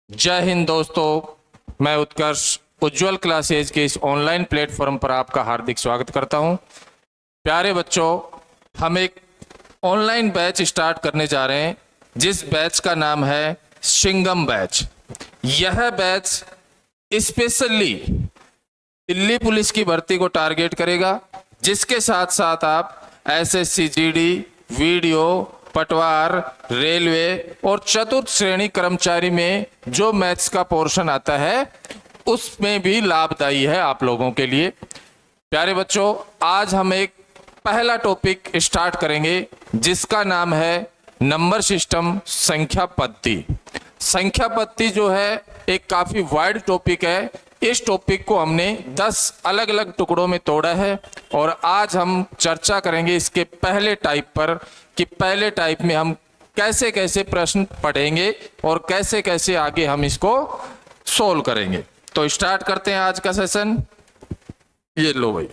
जय हिंद दोस्तों, मैं उत्कर्ष उज्ज्वल क्लासेज के इस ऑनलाइन प्लेटफॉर्म पर आपका हार्दिक स्वागत करता हूं। प्यारे बच्चों, हम एक ऑनलाइन बैच स्टार्ट करने जा रहे हैं जिस बैच का नाम है सिंघम बैच। यह बैच स्पेशली दिल्ली पुलिस की भर्ती को टारगेट करेगा, जिसके साथ साथ आप एसएससी जीडी, वीडियो, पटवार, रेलवे और चतुर्थ श्रेणी कर्मचारी में जो मैथ्स का पोर्शन आता है उसमें भी लाभदायी है आप लोगों के लिए। प्यारे बच्चों, आज हम एक पहला टॉपिक स्टार्ट करेंगे जिसका नाम है नंबर सिस्टम, संख्या पद्धति। संख्या पद्धति जो है एक काफी वाइड टॉपिक है। इस टॉपिक को हमने 10 अलग अलग टुकड़ों में तोड़ा है और आज हम चर्चा करेंगे इसके पहले टाइप पर कि पहले टाइप में हम कैसे कैसे प्रश्न पढ़ेंगे और कैसे कैसे आगे हम इसको सोल्व करेंगे। तो स्टार्ट करते हैं आज का सेशन। ये लो भाई,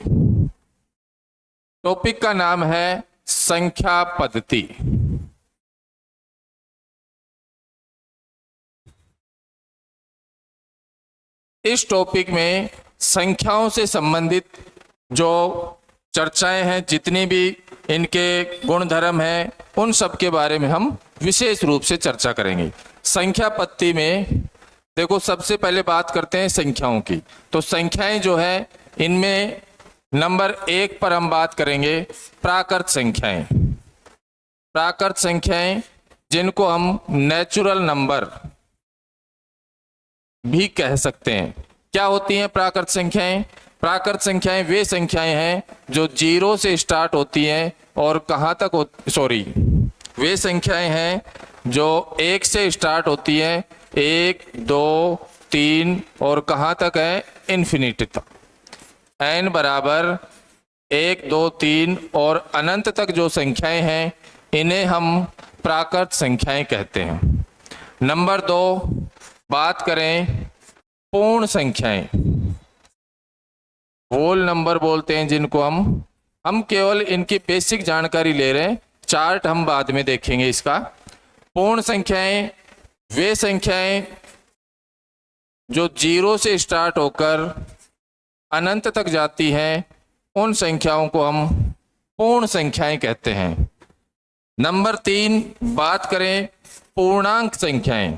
टॉपिक का नाम है संख्या पद्धति। इस टॉपिक में संख्याओं से संबंधित जो चर्चाएं हैं, जितनी भी इनके गुण धर्म हैं, उन सब के बारे में हम विशेष रूप से चर्चा करेंगे। संख्या पद्धति में देखो, सबसे पहले बात करते हैं संख्याओं की। तो संख्याएं जो है, इनमें नंबर 1 पर हम बात करेंगे प्राकृत संख्याएं। प्राकृत संख्याएं जिनको हम नेचुरल नंबर भी कह सकते हैं। क्या होती हैं प्राकृत संख्याएं? प्राकृत संख्याएं वे संख्याएं हैं जो 0 से स्टार्ट होती हैं और कहाँ तक वे संख्याएं हैं जो 1 से स्टार्ट होती हैं, 1, 2, 3 और कहाँ तक है? इन्फिनिटी तक। n बराबर 1, 2, 3 और अनंत तक जो संख्याएं हैं, इन्हें हम प्राकृत संख्याएं कहते हैं। नंबर 2, बात करें पूर्ण संख्याएं, होल नंबर बोलते हैं जिनको हम केवल इनकी बेसिक जानकारी ले रहे हैं, चार्ट हम बाद में देखेंगे इसका। पूर्ण संख्याएं वे संख्याएं जो 0 से स्टार्ट होकर अनंत तक जाती हैं, उन संख्याओं को हम पूर्ण संख्याएं कहते हैं। नंबर 3, बात करें पूर्णांक संख्याएं।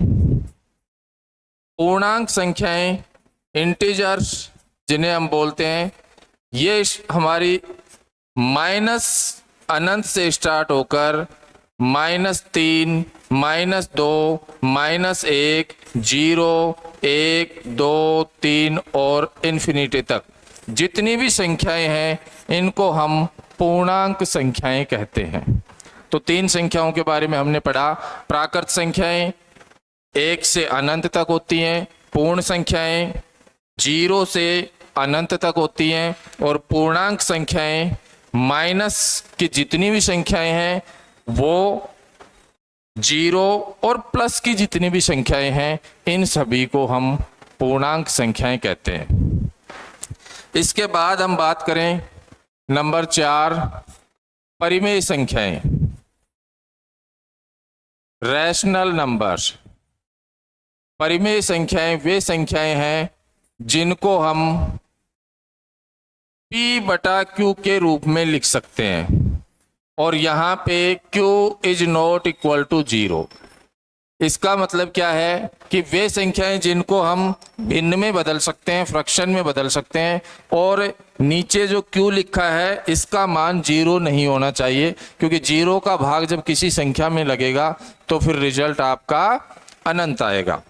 पूर्णांक संख्याएं, इंटीजर्स जिन्हें हम बोलते हैं, ये हमारी माइनस अनंत से स्टार्ट होकर -3, -2, -1, 0, 1, 2, 3 और इन्फिनिटी तक जितनी भी संख्याएं हैं, इनको हम पूर्णांक संख्याएं कहते हैं। तो 3 संख्याओं के बारे में हमने पढ़ा। प्राकृत संख्याएं 1 से अनंत तक होती हैं, पूर्ण संख्याएं 0 से अनंत तक होती हैं और पूर्णांक संख्याएं माइनस की जितनी भी संख्याएं हैं वो 0 और प्लस की जितनी भी संख्याएं हैं, इन सभी को हम पूर्णांक संख्याएं कहते हैं। इसके बाद हम बात करें नंबर 4, परिमेय संख्याएं, रैशनल नंबर्स। परिमेय संख्याएं वे संख्याएं हैं जिनको हम P/Q के रूप में लिख सकते हैं और यहाँ पे Q is not equal to 0। इसका मतलब क्या है कि वे संख्याएं जिनको हम भिन्न में बदल सकते हैं, फ्रैक्शन में बदल सकते हैं, और नीचे जो Q लिखा है इसका मान 0 नहीं होना चाहिए, क्योंकि 0 का भाग जब किसी संख्या में लगेगा तो फिर रिजल्ट आपका अनंत आएगा।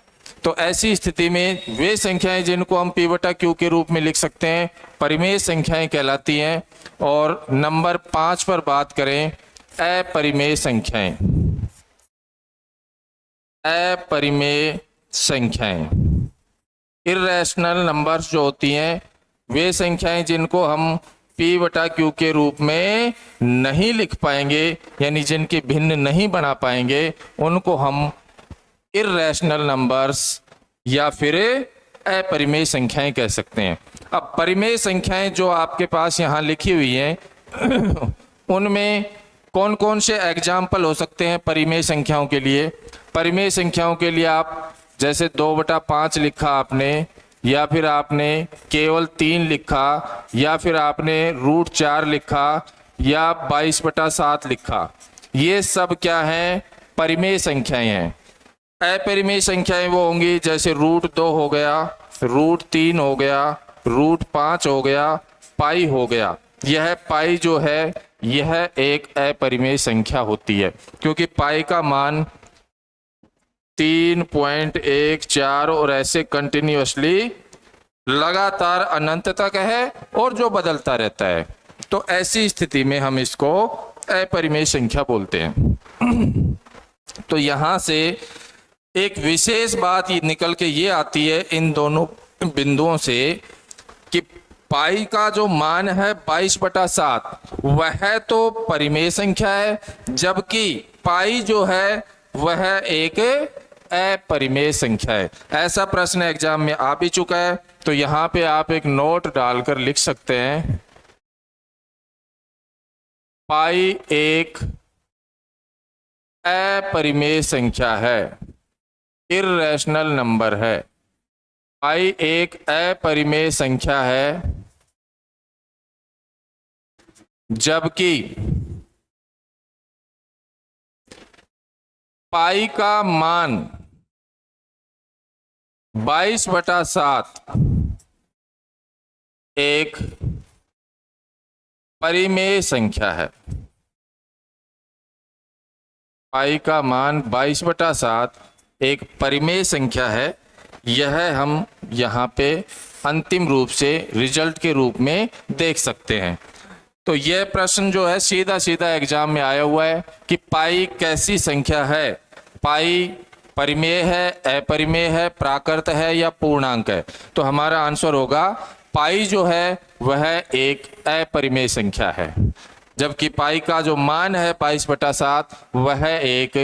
तो ऐसी स्थिति में वे संख्याएं जिनको हम P/Q के रूप में लिख सकते हैं, परिमेय संख्याएं कहलाती हैं। और नंबर 5 पर बात करें अपरिमेय संख्याएं। अपरिमेय संख्याएं, इर्रेशनल नंबर्स जो होती हैं, वे संख्याएं जिनको हम P/Q के रूप में नहीं लिख पाएंगे, यानी जिनके भिन्न नहीं बना पाएंगे, उनको हम इर्रेशनल नंबर्स या फिर अपरिमेय संख्याएं कह सकते हैं। अब परिमेय संख्याएं जो आपके पास यहाँ लिखी हुई हैं उनमें कौन कौन से एग्जाम्पल हो सकते हैं परिमेय संख्याओं के लिए? परिमेय संख्याओं के लिए आप जैसे 2/5 लिखा आपने, या फिर आपने केवल 3 लिखा, या फिर आपने √4 लिखा, या 22/7 लिखा, ये सब क्या है? परिमेय संख्याएं हैं। अपरिमेय संख्याएं वो होंगी जैसे √2 हो गया, √3 हो गया, √5 हो गया, पाई हो गया। यह पाई जो है यह एक अपरिमेय संख्या होती है, क्योंकि पाई का मान 3.14 और ऐसे कंटिन्यूअसली लगातार अनंत तक है और जो बदलता रहता है। तो ऐसी स्थिति में हम इसको अपरिमेय संख्या बोलते हैं। तो यहां से एक विशेष बात ये निकल के ये आती है इन दोनों बिंदुओं से कि पाई का जो मान है 22/7 वह तो परिमेय संख्या है, जबकि पाई जो है वह एक अपरिमेय संख्या है। ऐसा प्रश्न एग्जाम में आ भी चुका है, तो यहां पे आप एक नोट डालकर लिख सकते हैं, पाई एक अपरिमेय संख्या है, इर्रेशनल नंबर है। पाई एक अपरिमेय संख्या है, जबकि पाई का मान 22/7 एक परिमेय संख्या है। पाई का मान 22/7 एक परिमेय संख्या है। यह हम यहाँ पे अंतिम रूप से रिजल्ट के रूप में देख सकते हैं। तो यह प्रश्न जो है सीधा सीधा एग्जाम में आया हुआ है कि पाई कैसी संख्या है, पाई परिमेय है, अपरिमेय है, प्राकृत है या पूर्णांक है। तो हमारा आंसर होगा पाई जो है वह एक अपरिमेय संख्या है, जबकि पाई का जो मान है 22/7 वह एक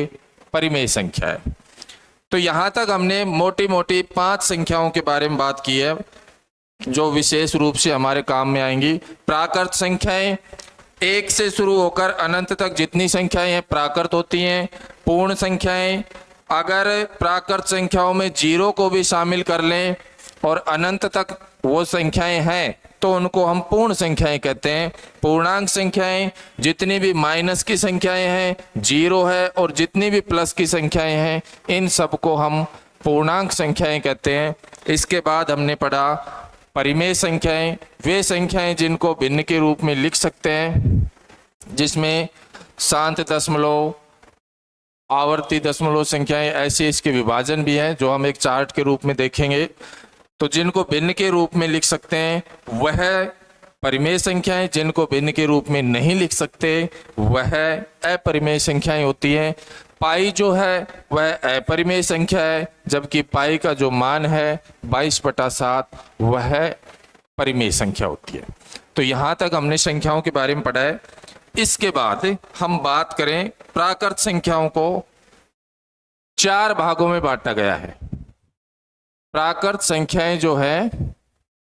परिमेय संख्या है। तो यहां तक हमने मोटी मोटी 5 संख्याओं के बारे में बात की है जो विशेष रूप से हमारे काम में आएंगी। प्राकृत संख्याएं 1 से शुरू होकर अनंत तक जितनी संख्याएं हैं प्राकृत होती हैं। पूर्ण संख्याएं, अगर प्राकृत संख्याओं में 0 को भी शामिल कर लें और अनंत तक वो संख्याएं हैं तो उनको हम पूर्ण संख्याएं कहते हैं। पूर्णांक संख्याएं जितनी भी माइनस की संख्याएं हैं, 0 है, और जितनी भी प्लस की संख्याएं हैं, इन सबको हम पूर्णांक संख्याएं कहते हैं। इसके बाद हमने पढ़ा परिमेय संख्याएं, वे संख्याएं जिनको भिन्न के रूप में लिख सकते हैं, जिसमें शांत दशमलव, आवर्ती दशमलव संख्याएं, ऐसे इसके विभाजन भी हैं जो हम एक चार्ट के रूप में देखेंगे। तो जिनको भिन्न के रूप में लिख सकते हैं वह परिमेय संख्याएं, जिनको भिन्न के रूप में नहीं लिख सकते वह अपरिमेय संख्याएं होती हैं। पाई जो है वह अपरिमेय संख्या है, जबकि पाई का जो मान है 22/7 वह परिमेय संख्या होती है। तो यहाँ तक हमने संख्याओं के बारे में पढ़ा है। इसके बाद हम बात करें, प्राकृत संख्याओं को 4 भागों में बांटा गया है। प्राकृत संख्याएं जो है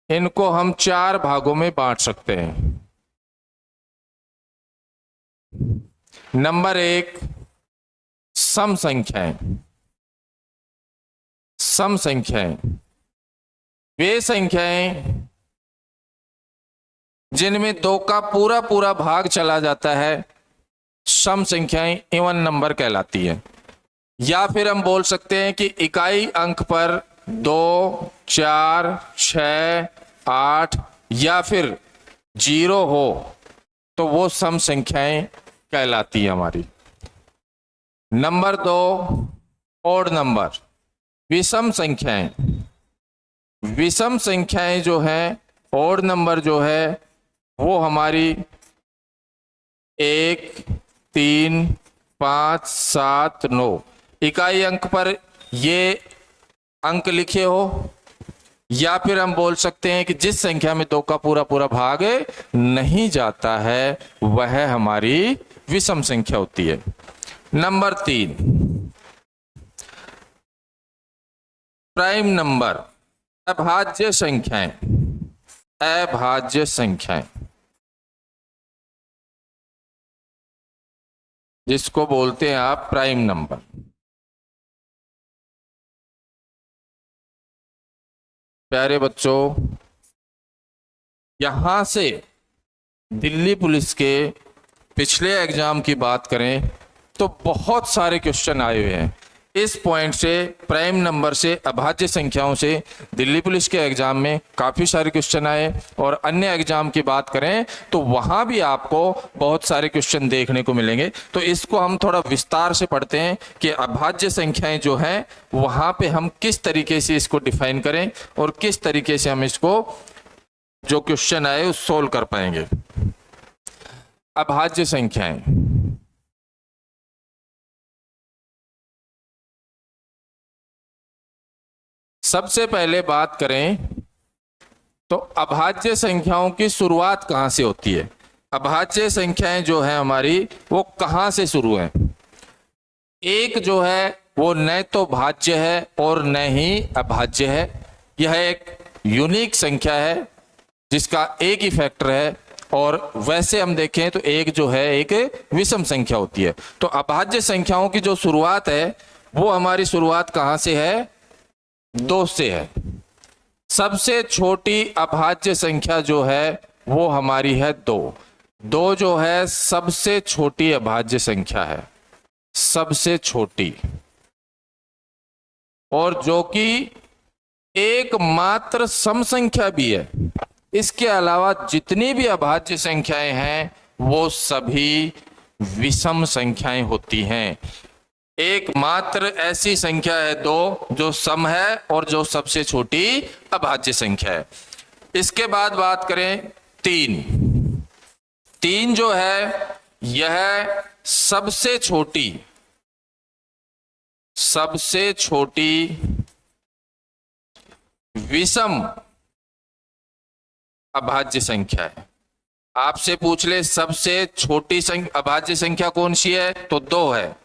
इनको हम 4 भागों में बांट सकते हैं। नंबर 1, सम संख्याएं। सम संख्याएं वे संख्याएं जिनमें 2 का पूरा पूरा भाग चला जाता है, सम संख्याएं इवन नंबर कहलाती है। या फिर हम बोल सकते हैं कि इकाई अंक पर 2, 4, 6, 8 या फिर 0 हो तो वो सम संख्याएं कहलाती है हमारी। नंबर 2, ओड नंबर, विषम संख्याएं। विषम संख्याएं जो है, ओड नंबर जो है वो हमारी 1, 3, 5, 7, 9 इकाई अंक पर ये अंक लिखे हो। या फिर हम बोल सकते हैं कि जिस संख्या में 2 का पूरा पूरा भाग नहीं जाता है वह हमारी विषम संख्या होती है। नंबर 3, प्राइम नंबर, अभाज्य संख्याएं। अभाज्य संख्याएं जिसको बोलते हैं आप प्राइम नंबर। प्यारे बच्चों, यहां से दिल्ली पुलिस के पिछले एग्जाम की बात करें तो बहुत सारे क्वेश्चन आए हुए हैं। इस पॉइंट से, प्राइम नंबर से, अभाज्य संख्याओं से दिल्ली पुलिस के एग्जाम में काफ़ी सारे क्वेश्चन आए, और अन्य एग्जाम की बात करें तो वहाँ भी आपको बहुत सारे क्वेश्चन देखने को मिलेंगे। तो इसको हम थोड़ा विस्तार से पढ़ते हैं कि अभाज्य संख्याएं जो हैं वहाँ पे हम किस तरीके से इसको डिफाइन करें और किस तरीके से हम इसको, जो क्वेश्चन आए, उस सोल्व कर पाएंगे। अभाज्य संख्याएं, सबसे पहले बात करें तो अभाज्य संख्याओं की शुरुआत कहां से होती है। अभाज्य संख्याएं जो है हमारी, वो कहां से शुरू है। एक जो है वो न तो भाज्य है और न ही अभाज्य है। यह एक यूनिक संख्या है जिसका एक ही फैक्टर है, और वैसे हम देखें तो एक जो है एक विषम संख्या होती है। तो अभाज्य संख्याओं की जो शुरुआत है वो हमारी शुरुआत कहां से है, 2 से है। सबसे छोटी अभाज्य संख्या जो है वो हमारी है 2। 2 जो है सबसे छोटी अभाज्य संख्या है, सबसे छोटी, और जो कि एकमात्र सम संख्या भी है। इसके अलावा जितनी भी अभाज्य संख्याएं हैं वो सभी विषम संख्याएं होती हैं। एकमात्र ऐसी संख्या है 2 जो सम है और जो सबसे छोटी अभाज्य संख्या है। इसके बाद बात करें 3। 3 जो है यह सबसे छोटी विषम अभाज्य संख्या है। आपसे पूछ ले सबसे छोटी अभाज्य संख्या कौन सी है, तो 2 है।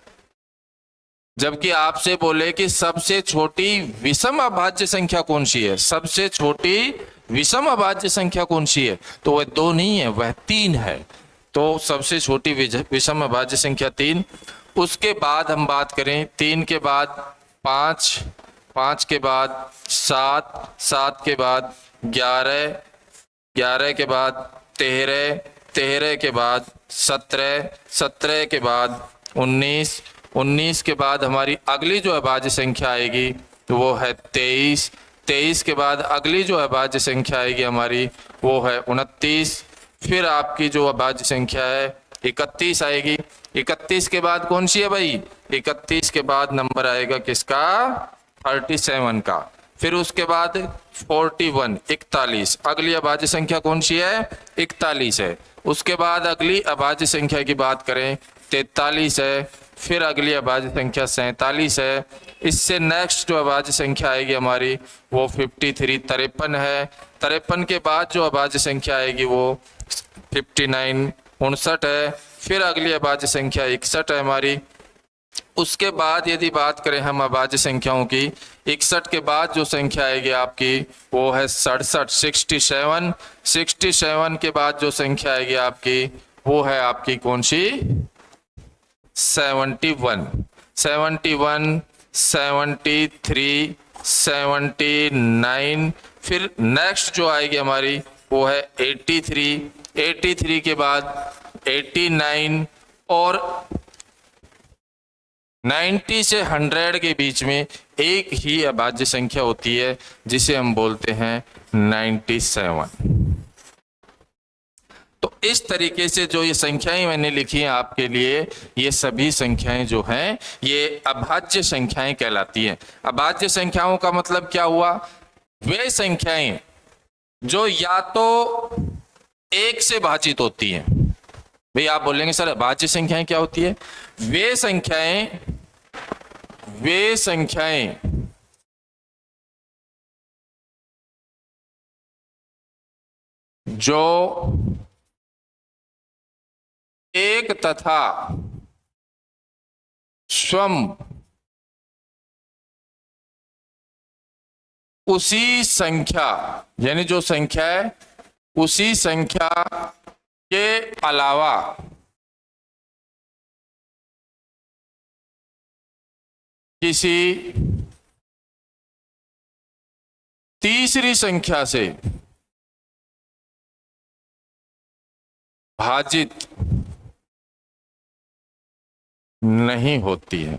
जबकि आपसे बोले कि सबसे छोटी विषम अभाज्य संख्या कौन सी है, सबसे छोटी विषम अभाज्य संख्या कौन सी है, तो वह 2 नहीं है, वह 3 है। तो सबसे छोटी विषम अभाज्य संख्या 3। उसके बाद हम बात करें 3 के बाद 5, 5 के बाद 7, 7 के बाद 11, 11 के बाद 13, 13 के बाद 17, 17 के बाद 19, 19 के बाद हमारी अगली जो अभाज्य संख्या आएगी वो है 23, 23 के बाद अगली जो अभाज्य संख्या आएगी हमारी वो है 29। फिर आपकी जो अभाज्य संख्या है 31 आएगी। 31 के बाद कौन सी है भाई, 31 के बाद नंबर आएगा किसका, 37 का। फिर उसके बाद 41, 41, अगली अभाज्य संख्या कौन सी है, 41 है। उसके बाद अगली अभाज्य संख्या की बात करें 43 है। फिर अगली अभाज्य संख्या 47 है। इससे नेक्स्ट जो अभाज्य संख्या आएगी हमारी वो 53, 53 है। 53 के बाद जो अभाज्य संख्या आएगी वो 59, 59 है। फिर अगली अभाज्य संख्या 61 है हमारी। उसके बाद यदि बात करें हम अभाज्य संख्याओं की, 61 के बाद जो संख्या आएगी आपकी वो है 67, 67। 67 के बाद जो संख्या आएगी आपकी वो है आपकी कौन सी, 71, 71, 73, 79। फिर नेक्स्ट जो आएगी हमारी वो है 83, 83 के बाद 89, और 90 से 100 के बीच में एक ही अभाज्य संख्या होती है जिसे हम बोलते हैं 97। तो इस तरीके से जो ये संख्याएं मैंने लिखी हैं आपके लिए, ये सभी संख्याएं जो हैं ये अभाज्य संख्याएं कहलाती हैं। अभाज्य संख्याओं का मतलब क्या हुआ, वे संख्याएं जो या तो 1 से भाजित होती हैं। भाई आप बोलेंगे सर अभाज्य संख्याएं क्या होती है, वे संख्याएं जो 1 तथा स्वयं उसी संख्या, यानी जो संख्या है उसी संख्या के अलावा किसी तीसरी संख्या से भाजित नहीं होती है।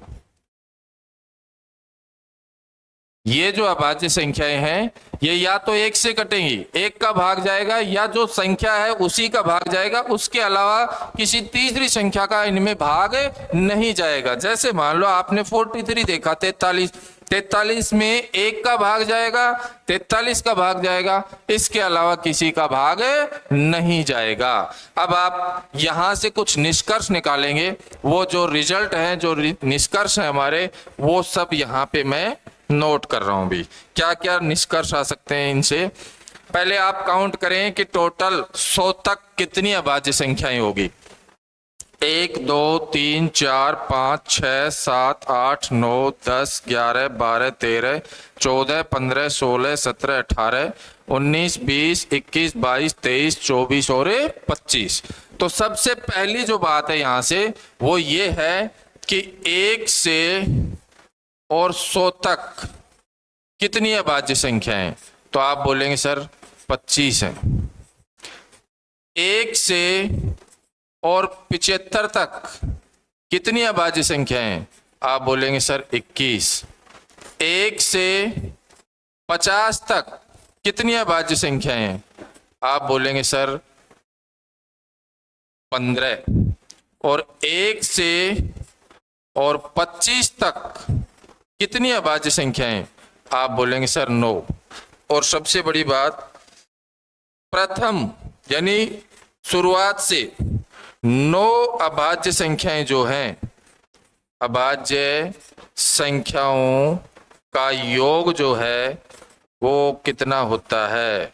ये जो अभाज्य संख्याएं हैं ये या तो एक से कटेंगी, एक का भाग जाएगा, या जो संख्या है उसी का भाग जाएगा, उसके अलावा किसी तीसरी संख्या का इनमें भाग नहीं जाएगा। जैसे मान लो आपने 43 देखा, 43 में एक का भाग जाएगा, 43 का भाग जाएगा, इसके अलावा किसी का भाग नहीं जाएगा। अब आप यहां से कुछ निष्कर्ष निकालेंगे, वो जो रिजल्ट है, जो निष्कर्ष है हमारे, वो सब यहां पे मैं नोट कर रहा हूं भी। क्या क्या निष्कर्ष आ सकते हैं इनसे। पहले आप काउंट करें कि टोटल 100 तक कितनी अभाज्य संख्याएं होगी। 1 2 3 4 5 6 7 8 9 10 11 12 13 14 15 16 17 18 19 20 21 22 23 24 और 25। तो सबसे पहली जो बात है यहां से वो ये है कि 1 से और 100 तक कितनी अभाज्य संख्या है। तो आप बोलेंगे सर 25 है। 1 से और 75 तक कितनी अभाज्य संख्या है। आप बोलेंगे सर 21। 1 से 50 तक कितनी अभाज्य संख्या है। आप बोलेंगे सर 15। और 1 से और 25 तक कितनी अभाज्य संख्याएं। आप बोलेंगे सर 9। और सबसे बड़ी बात, प्रथम यानी शुरुआत से 9 अभाज्य संख्याएं जो हैं, अभाज्य संख्याओं का योग जो है वो कितना होता है।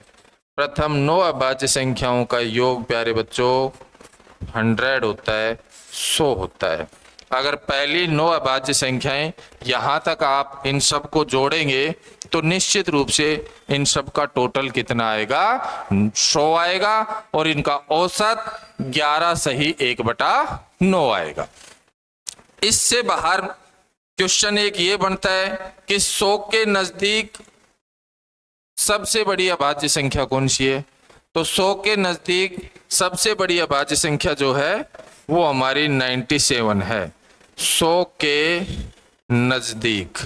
प्रथम 9 अभाज्य संख्याओं का योग प्यारे बच्चों 100 होता है, 100 होता है। अगर पहली 9 अभाज्य संख्याएं यहां तक आप इन सब को जोड़ेंगे तो निश्चित रूप से इन सब का टोटल कितना आएगा, 100 आएगा। और इनका औसत 11 सही 1/9 आएगा। इससे बाहर क्वेश्चन एक ये बनता है कि 100 के नजदीक सबसे बड़ी अभाज्य संख्या कौन सी है। तो 100 के नजदीक सबसे बड़ी अभाज्य संख्या जो है वो हमारी 97 है। 100 के नजदीक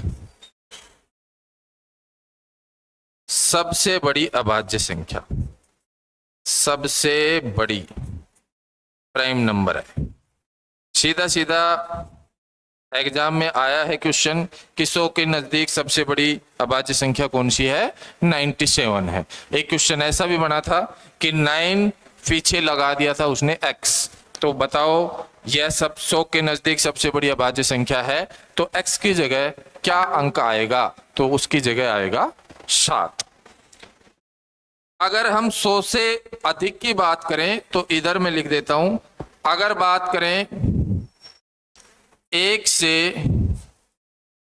सबसे बड़ी अभाज्य संख्या, सबसे बड़ी प्राइम नंबर है। सीधा सीधा एग्जाम में आया है क्वेश्चन कि 100 के नजदीक सबसे बड़ी अभाज्य संख्या कौन सी है, 97 है। एक क्वेश्चन ऐसा भी बना था कि 9 पीछे लगा दिया था उसने x। तो बताओ यह सब 100 के नजदीक सबसे बड़ी अभाज्य संख्या है, तो x की जगह क्या अंक आएगा। तो उसकी जगह आएगा 7। अगर हम 100 से अधिक की बात करें तो इधर मैं लिख देता हूं। अगर बात करें 1 से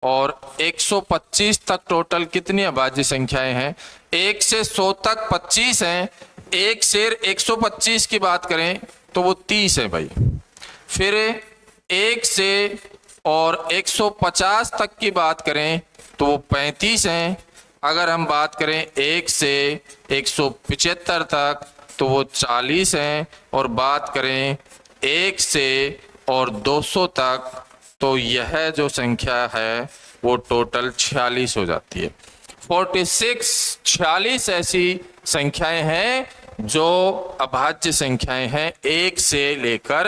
और 125 तक टोटल कितनी अभाज्य संख्याएं हैं। 1 से 100 तक 25 हैं। 1 से 125 की बात करें तो वो 30 है भाई। फिर 1 से और 150 तक की बात करें तो वो 35 हैं। अगर हम बात करें 1 से 175 तक तो वो 40 हैं। और बात करें 1 से और 200 तक तो यह जो संख्या है वो टोटल 46 हो जाती है। 46 ऐसी संख्याएं हैं जो अभाज्य संख्याएं हैं 1 से लेकर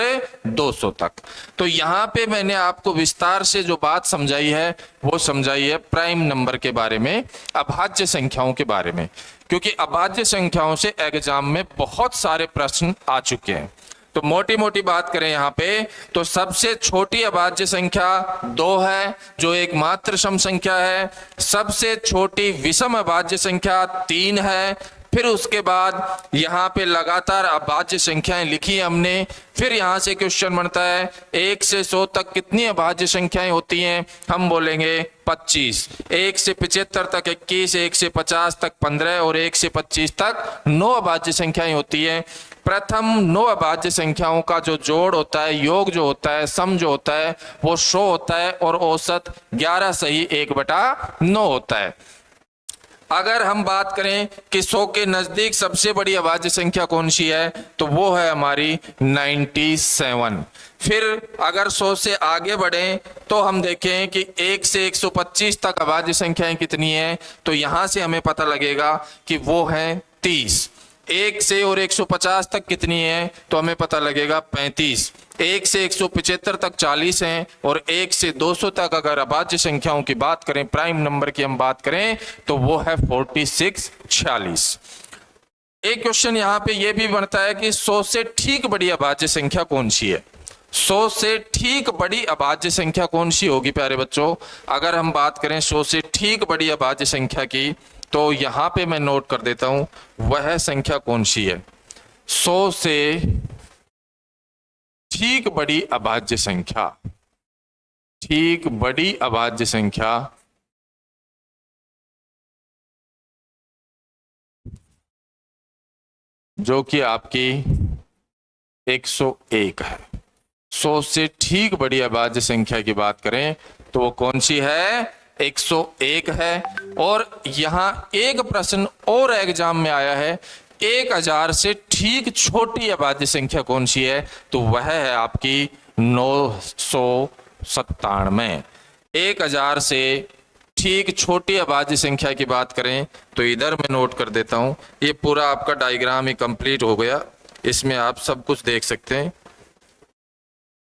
200 तक। तो यहाँ पे मैंने आपको विस्तार से जो बात समझाई है वो समझाई है प्राइम नंबर के बारे में, अभाज्य संख्याओं के बारे में। क्योंकि अभाज्य संख्याओं से एग्जाम में बहुत सारे प्रश्न आ चुके हैं। तो मोटी मोटी बात करें यहाँ पे तो सबसे छोटी अभाज्य संख्या 2 है जो एक मात्र सम संख्या है। सबसे छोटी विषम अभाज्य संख्या 3 है। फिर उसके बाद यहाँ पे लगातार अभाज्य संख्याएं लिखी हमने। फिर यहाँ से क्वेश्चन बनता है 1 से 100 तक कितनी अभाज्य संख्याएं होती हैं। हम बोलेंगे 25। 1 से 75 तक 21, 1 से 50 तक 15 और 1 से 25 तक 9 अभाज्य संख्याएं होती हैं। प्रथम 9 अभाज्य संख्याओं का जो जोड़ होता है, योग जो होता है, सम जो होता है वो 100 होता है और औसत 11 सही 1/9 होता है। अगर हम बात करें कि 100 के नजदीक सबसे बड़ी अभाज्य संख्या कौन सी है, तो वो है हमारी 97। फिर अगर 100 से आगे बढ़े तो हम देखें कि 1 से 125 तक अभाज्य संख्याएं कितनी है, तो यहां से हमें पता लगेगा कि वो है 30। 1 से और 150 तक कितनी है, तो हमें पता लगेगा 35। 1 से 175 तक 40 हैं, और 1 से 200 तक अगर अभाज्य संख्याओं की बात करें, प्राइम नंबर की हम बात करें, तो वो है 46 46। एक क्वेश्चन यहाँ पे ये भी बनता है कि 100 से ठीक बड़ी अभाज्य संख्या कौन सी है। 100 से ठीक बड़ी अभाज्य संख्या कौन सी होगी प्यारे बच्चों? अगर हम बात करें 100 से ठीक बड़ी अभाज्य संख्या की, तो यहां पे मैं नोट कर देता हूं वह संख्या कौन सी है। 100 से ठीक बड़ी अभाज्य संख्या, ठीक बड़ी अभाज्य संख्या जो कि आपकी 101 है। 100 से ठीक बड़ी अभाज्य संख्या की बात करें तो वो कौन सी है? 101 है। और यहां एक प्रश्न और एग्जाम में आया है, 1000 से ठीक छोटी अभाज्य संख्या कौन सी है, तो वह है आपकी 997। 1000 से ठीक छोटी अभाज्य संख्या की बात करें तो इधर मैं नोट कर देता हूं, ये पूरा आपका डायग्राम ही कंप्लीट हो गया, इसमें आप सब कुछ देख सकते हैं।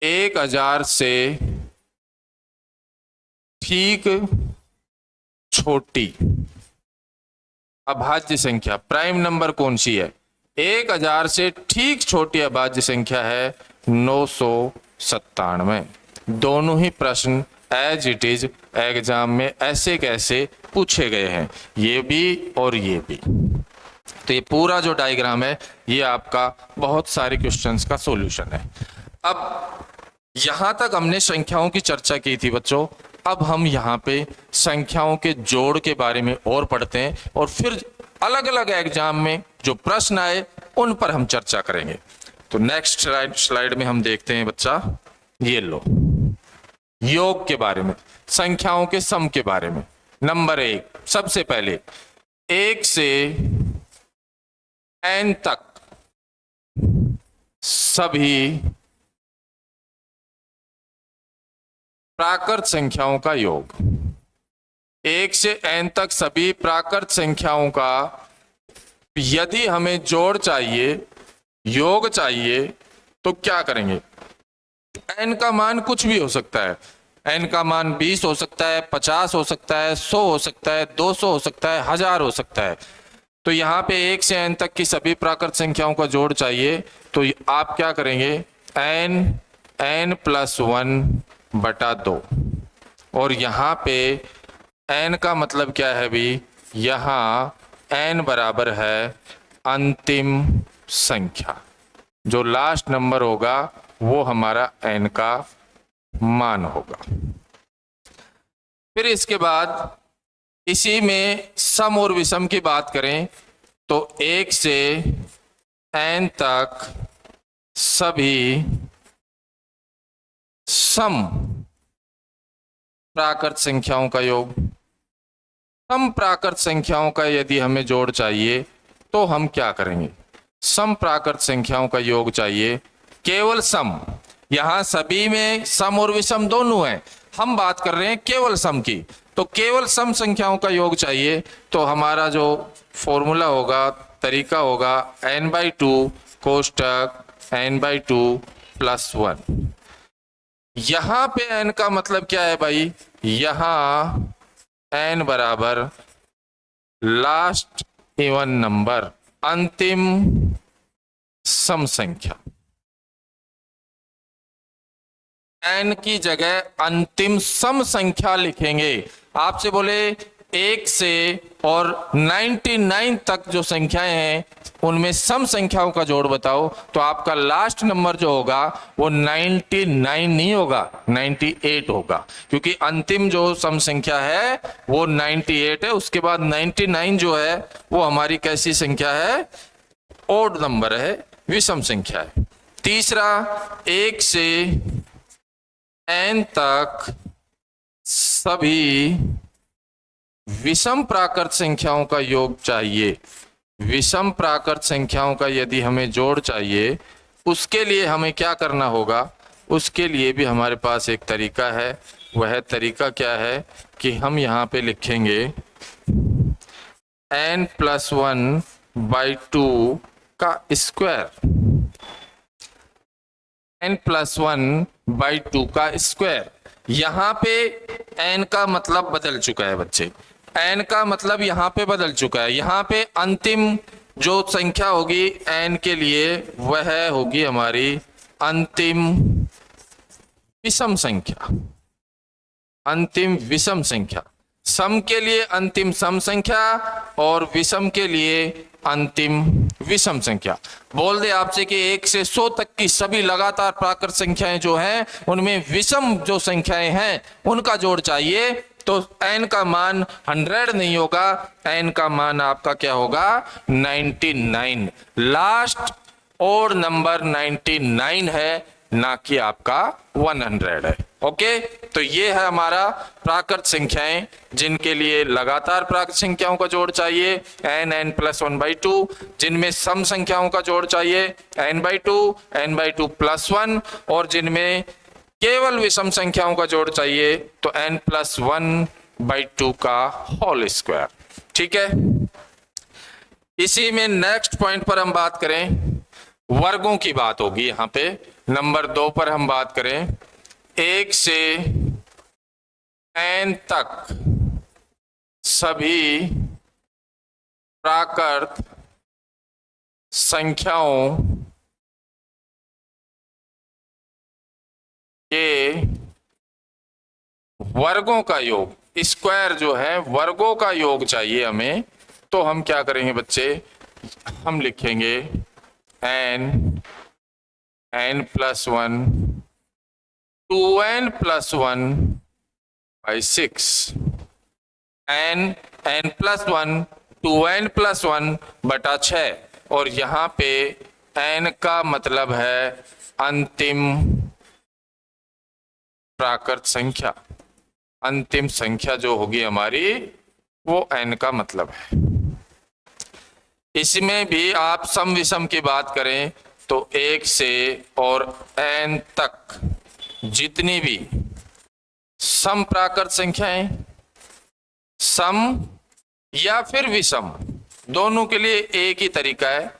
1000 से ठीक छोटी अभाज्य संख्या प्राइम नंबर कौन सी है? 1000 से ठीक छोटी अभाज्य संख्या है 997। दोनों ही प्रश्न एज इट इज एग्जाम में ऐसे कैसे पूछे गए हैं, ये भी और ये भी। तो ये पूरा जो डायग्राम है ये आपका बहुत सारे क्वेश्चंस का सॉल्यूशन है। अब यहां तक हमने संख्याओं की चर्चा की थी बच्चों, अब हम यहाँ पे संख्याओं के जोड़ के बारे में और पढ़ते हैं, और फिर अलग अलग एग्जाम में जो प्रश्न आए उन पर हम चर्चा करेंगे। तो नेक्स्ट स्लाइड में हम देखते हैं बच्चा, ये लो, योग के बारे में, संख्याओं के सम के बारे में। नंबर 1, सबसे पहले 1 से n तक सभी प्राकृत संख्याओं का योग। 1 से n तक सभी प्राकृत संख्याओं का यदि हमें जोड़ चाहिए, योग चाहिए, तो क्या करेंगे? n का मान कुछ भी हो सकता है। n का मान 20 हो सकता है, 50 हो सकता है, 100 हो सकता है, 200 हो सकता है, 1000 हो सकता है। तो यहाँ पे 1 से n तक की सभी प्राकृत संख्याओं का जोड़ चाहिए, तो आप क्या करेंगे? n + 1/2। और यहाँ पे n का मतलब क्या है भी? यहाँ n बराबर है अंतिम संख्या, जो लास्ट नंबर होगा वो हमारा n का मान होगा। फिर इसके बाद इसी में सम और विषम की बात करें तो 1 से n तक सभी सम प्राकृत संख्याओं का योग। सम प्राकृत संख्याओं का यदि हमें जोड़ चाहिए तो हम क्या करेंगे? सम प्राकृत संख्याओं का योग चाहिए, केवल सम। यहां सभी में सम और विषम दोनों हैं, हम बात कर रहे हैं केवल सम की। तो केवल सम संख्याओं का योग चाहिए, तो हमारा जो फॉर्मूला होगा, तरीका होगा, n/2 कोष्टक n/2 + 1। यहां पे n का मतलब क्या है भाई? यहां n बराबर लास्ट इवन नंबर, अंतिम सम संख्या। n की जगह अंतिम सम संख्या लिखेंगे। आपसे बोले 1 से और 99 तक जो संख्याएं हैं उनमें सम संख्याओं का जोड़ बताओ, तो आपका लास्ट नंबर जो होगा वो 99 नहीं होगा, 98 होगा, क्योंकि अंतिम जो सम संख्या है वो 98 है। उसके बाद 99 जो है वो हमारी कैसी संख्या है? ओड नंबर है, विषम संख्या है। तीसरा, 1 से n तक सभी विषम प्राकृत संख्याओं का योग चाहिए, विषम प्राकृत संख्याओं का यदि हमें जोड़ चाहिए, उसके लिए हमें क्या करना होगा? उसके लिए भी हमारे पास एक तरीका है। वह तरीका क्या है कि हम यहाँ पे लिखेंगे n+1/2 का स्क्वायर, n+1/2 का स्क्वायर। यहाँ पे n का मतलब बदल चुका है बच्चे, n का मतलब यहाँ पे बदल चुका है। यहाँ पे अंतिम जो संख्या होगी n के लिए वह होगी हमारी अंतिम विषम संख्या, अंतिम विषम संख्या। सम के लिए अंतिम सम संख्या और विषम के लिए अंतिम विषम संख्या। बोल दे आपसे कि 1 से 100 तक की सभी लगातार प्राकृत संख्याएं जो हैं उनमें विषम जो संख्याएं हैं उनका जोड़ चाहिए, तो n का मान 100 नहीं होगा, n का मान आपका क्या होगा? 99। लास्ट और नंबर 99 है, ना कि आपका 100 है। ओके, तो ये है हमारा प्राकृत संख्याएं जिनके लिए लगातार प्राकृत संख्याओं का जोड़ चाहिए n+1/2, जिनमें सम संख्याओं का जोड़ चाहिए n/2, n/2+1, और जिनमें केवल विषम संख्याओं का जोड़ चाहिए तो n+1/2 का होल स्क्वायर। ठीक है, इसी में नेक्स्ट पॉइंट पर हम बात करें, वर्गों की बात होगी। यहाँ पे नंबर 2 पर हम बात करें 1 से n तक सभी प्राकृत संख्याओं के वर्गों का योग, स्क्वायर जो है वर्गों का योग चाहिए हमें। तो हम क्या करेंगे बच्चे? हम लिखेंगे n+1 2n+1/6, n+1 2n+1/6, और यहाँ पे n का मतलब है अंतिम प्राकृत संख्या। अंतिम संख्या जो होगी हमारी वो n का मतलब है। इसमें भी आप सम विषम की बात करें तो 1 से और n तक जितनी भी सम प्राकृत संख्याएं, सम या फिर विषम, दोनों के लिए एक ही तरीका है।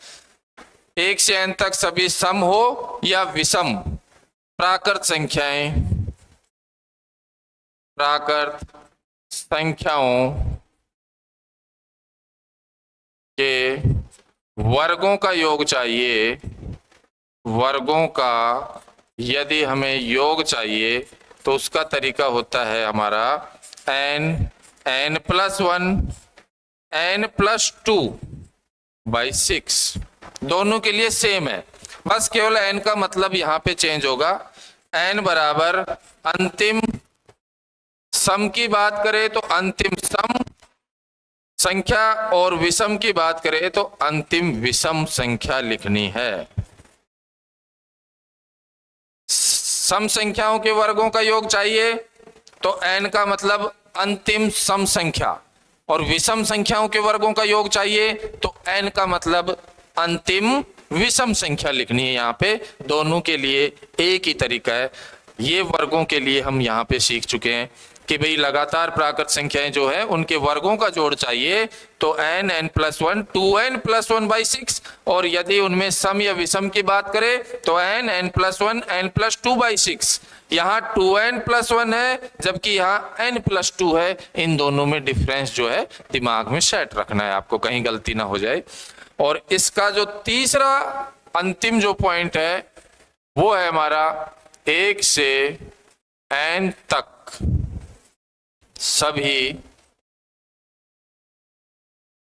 1 से n तक सभी सम हो या विषम प्राकृत संख्याएं, प्राकृत संख्याओं के वर्गों का योग चाहिए। वर्गों का यदि हमें योग चाहिए तो उसका तरीका होता है हमारा n+1 n+2/6, दोनों के लिए सेम है, बस केवल n का मतलब यहाँ पे चेंज होगा। n बराबर अंतिम सम की बात करें तो अंतिम सम संख्या, और विषम की बात करें तो अंतिम विषम संख्या लिखनी है। सम संख्याओं के वर्गों का योग चाहिए तो n का मतलब अंतिम सम संख्या, और विषम संख्याओं के वर्गों का योग चाहिए तो n का मतलब अंतिम विषम संख्या लिखनी है। यहाँ पे दोनों के लिए एक ही तरीका है। ये वर्गों के लिए हम यहाँ पे सीख चुके हैं कि भाई लगातार प्राकृत संख्याएं जो है उनके वर्गों का जोड़ चाहिए तो n+1 2n+1/6, और यदि उनमें सम या विषम की बात करें तो n+1 n+2/6। यहाँ 2n+1 है जबकि यहाँ n+2 है। इन दोनों में डिफरेंस जो है दिमाग में सेट रखना है आपको, कहीं गलती ना हो जाए। और इसका जो तीसरा अंतिम जो पॉइंट है वो है हमारा 1 से n तक सभी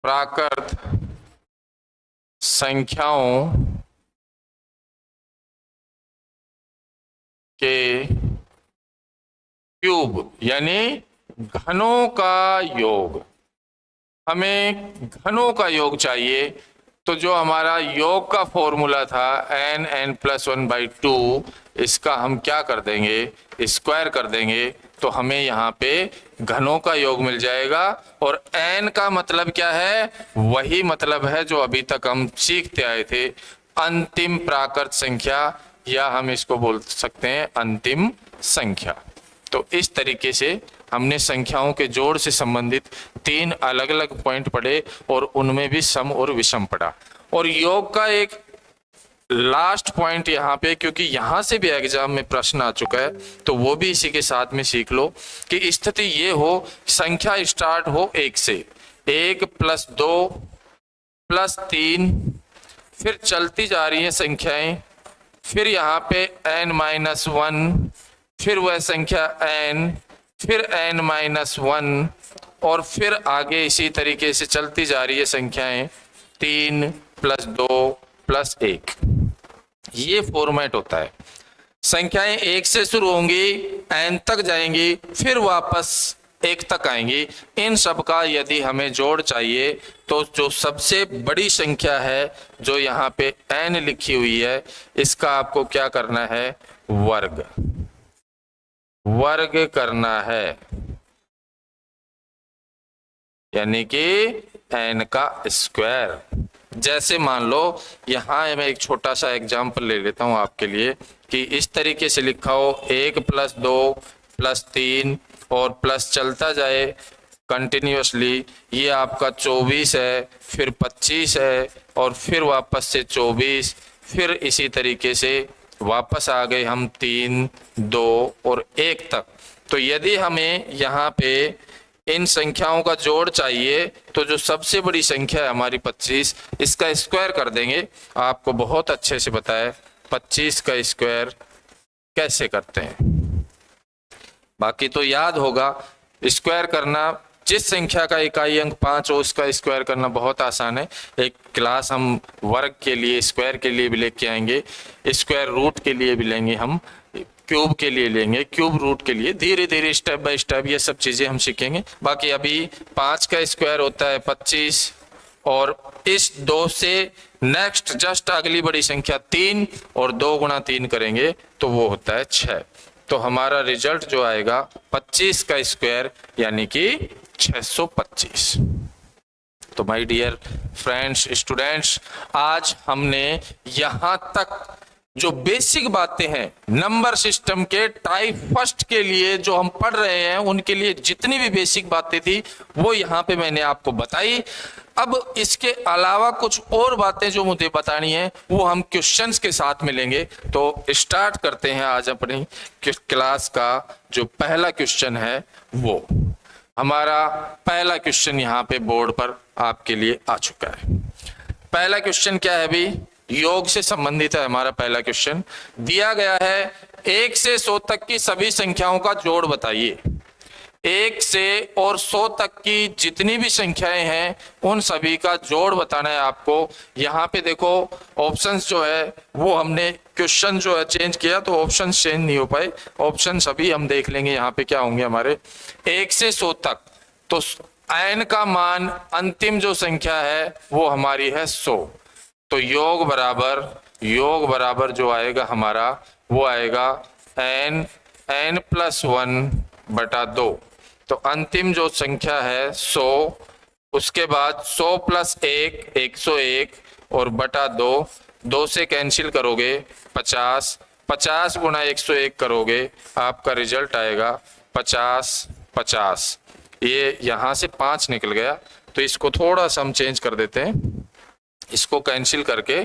प्राकृत संख्याओं के क्यूब यानी घनों का योग। हमें घनों का योग चाहिए, तो जो हमारा योग का फॉर्मूला था n+1/2, इसका हम क्या कर देंगे? स्क्वायर कर देंगे। तो तो हमें यहाँ पे घनों का योग मिल जाएगा। और n का मतलब क्या है? वही मतलब है जो अभी तक हम सीखते आए थे, अंतिम प्राकृत संख्या, या हम इसको बोल सकते हैं अंतिम संख्या। तो इस तरीके से हमने संख्याओं के जोड़ से संबंधित 3 अलग अलग पॉइंट पढ़े और उनमें भी सम और विषम पढ़ा। और योग का एक लास्ट पॉइंट यहाँ पे, क्योंकि यहाँ से भी एग्जाम में प्रश्न आ चुका है, तो वो भी इसी के साथ में सीख लो कि स्थिति ये हो, संख्या स्टार्ट हो 1 से, 1 + 2 + 3, फिर चलती जा रही है संख्याएं, फिर यहाँ पे n-1, फिर वह संख्या n, फिर n-1, और फिर आगे इसी तरीके से चलती जा रही है संख्याएं, 3 + 2 + 1। ये फॉर्मेट होता है। संख्याएं 1 से शुरू होंगी, n तक जाएंगी, फिर वापस 1 तक आएंगी। इन सब का यदि हमें जोड़ चाहिए तो जो सबसे बड़ी संख्या है जो यहाँ पे n लिखी हुई है, इसका आपको क्या करना है? वर्ग करना है, यानी कि n का स्क्वायर। जैसे मान लो यहाँ मैं एक छोटा सा एग्जाम्पल ले लेता हूँ आपके लिए कि इस तरीके से लिखा हो 1 + 2 + 3 और प्लस चलता जाए कंटिन्यूअसली, ये आपका 24 है, फिर 25 है, और फिर वापस से 24, फिर इसी तरीके से वापस आ गए हम 3, 2 और 1 तक। तो यदि हमें यहाँ पे इन संख्याओं का जोड़ चाहिए तो जो सबसे बड़ी संख्या है हमारी 25, इसका स्क्वायर कर देंगे। आपको बहुत अच्छे से पता है 25 का स्क्वायर कैसे करते हैं, बाकी तो याद होगा। स्क्वायर करना, जिस संख्या का इकाई अंक 5 हो उसका स्क्वायर करना बहुत आसान है। एक क्लास हम वर्ग के लिए, स्क्वायर के लिए भी लेके आएंगे, स्क्वायर रूट के लिए भी लेंगे, हम क्यूब के लिए लेंगे, क्यूब रूट के लिए। धीरे धीरे स्टेप बाय स्टेप ये सब चीजें हम सीखेंगे। बाकी अभी 5 का स्क्वायर होता है 25, और इस 2 से नेक्स्ट जस्ट अगली बड़ी संख्या 3, और 2 × 3 करेंगे तो वो होता है 6। तो हमारा रिजल्ट जो आएगा 25 का स्क्वायर यानी कि 625। तो माय डियर फ्रेंड्स, स्टूडेंट्स, आज हमने यहाँ तक जो बेसिक बातें हैं नंबर सिस्टम के टाइप फर्स्ट के लिए जो हम पढ़ रहे हैं, उनके लिए जितनी भी बेसिक बातें थी वो यहाँ पे मैंने आपको बताई। अब इसके अलावा कुछ और बातें जो मुझे बतानी है वो हम क्वेश्चंस के साथ मिलेंगे। तो स्टार्ट करते हैं आज अपनी क्लास का जो पहला क्वेश्चन है। वो हमारा पहला क्वेश्चन यहाँ पे बोर्ड पर आपके लिए आ चुका है। पहला क्वेश्चन क्या है अभी? योग से संबंधित है हमारा पहला क्वेश्चन। दिया गया है 1 से 100 तक की सभी संख्याओं का जोड़ बताइए। 1 से और 100 तक की जितनी भी संख्याएं हैं उन सभी का जोड़ बताना है आपको। यहाँ पे देखो ऑप्शंस जो है वो हमने क्वेश्चन जो है चेंज किया, तो ऑप्शन चेंज नहीं हो पाए। ऑप्शन सभी हम देख लेंगे यहाँ पे क्या होंगे हमारे। 1 से 100 तक, तो n का मान अंतिम जो संख्या है वो हमारी है 100। तो योग बराबर जो आएगा हमारा वो आएगा n + 1/2। तो अंतिम जो संख्या है 100, उसके बाद 100 + 1 101, और बटा 2 से कैंसिल करोगे 50 × 101 करोगे, आपका रिजल्ट आएगा 50। ये यहाँ से 5 निकल गया, तो इसको थोड़ा सा हम चेंज कर देते हैं। इसको कैंसिल करके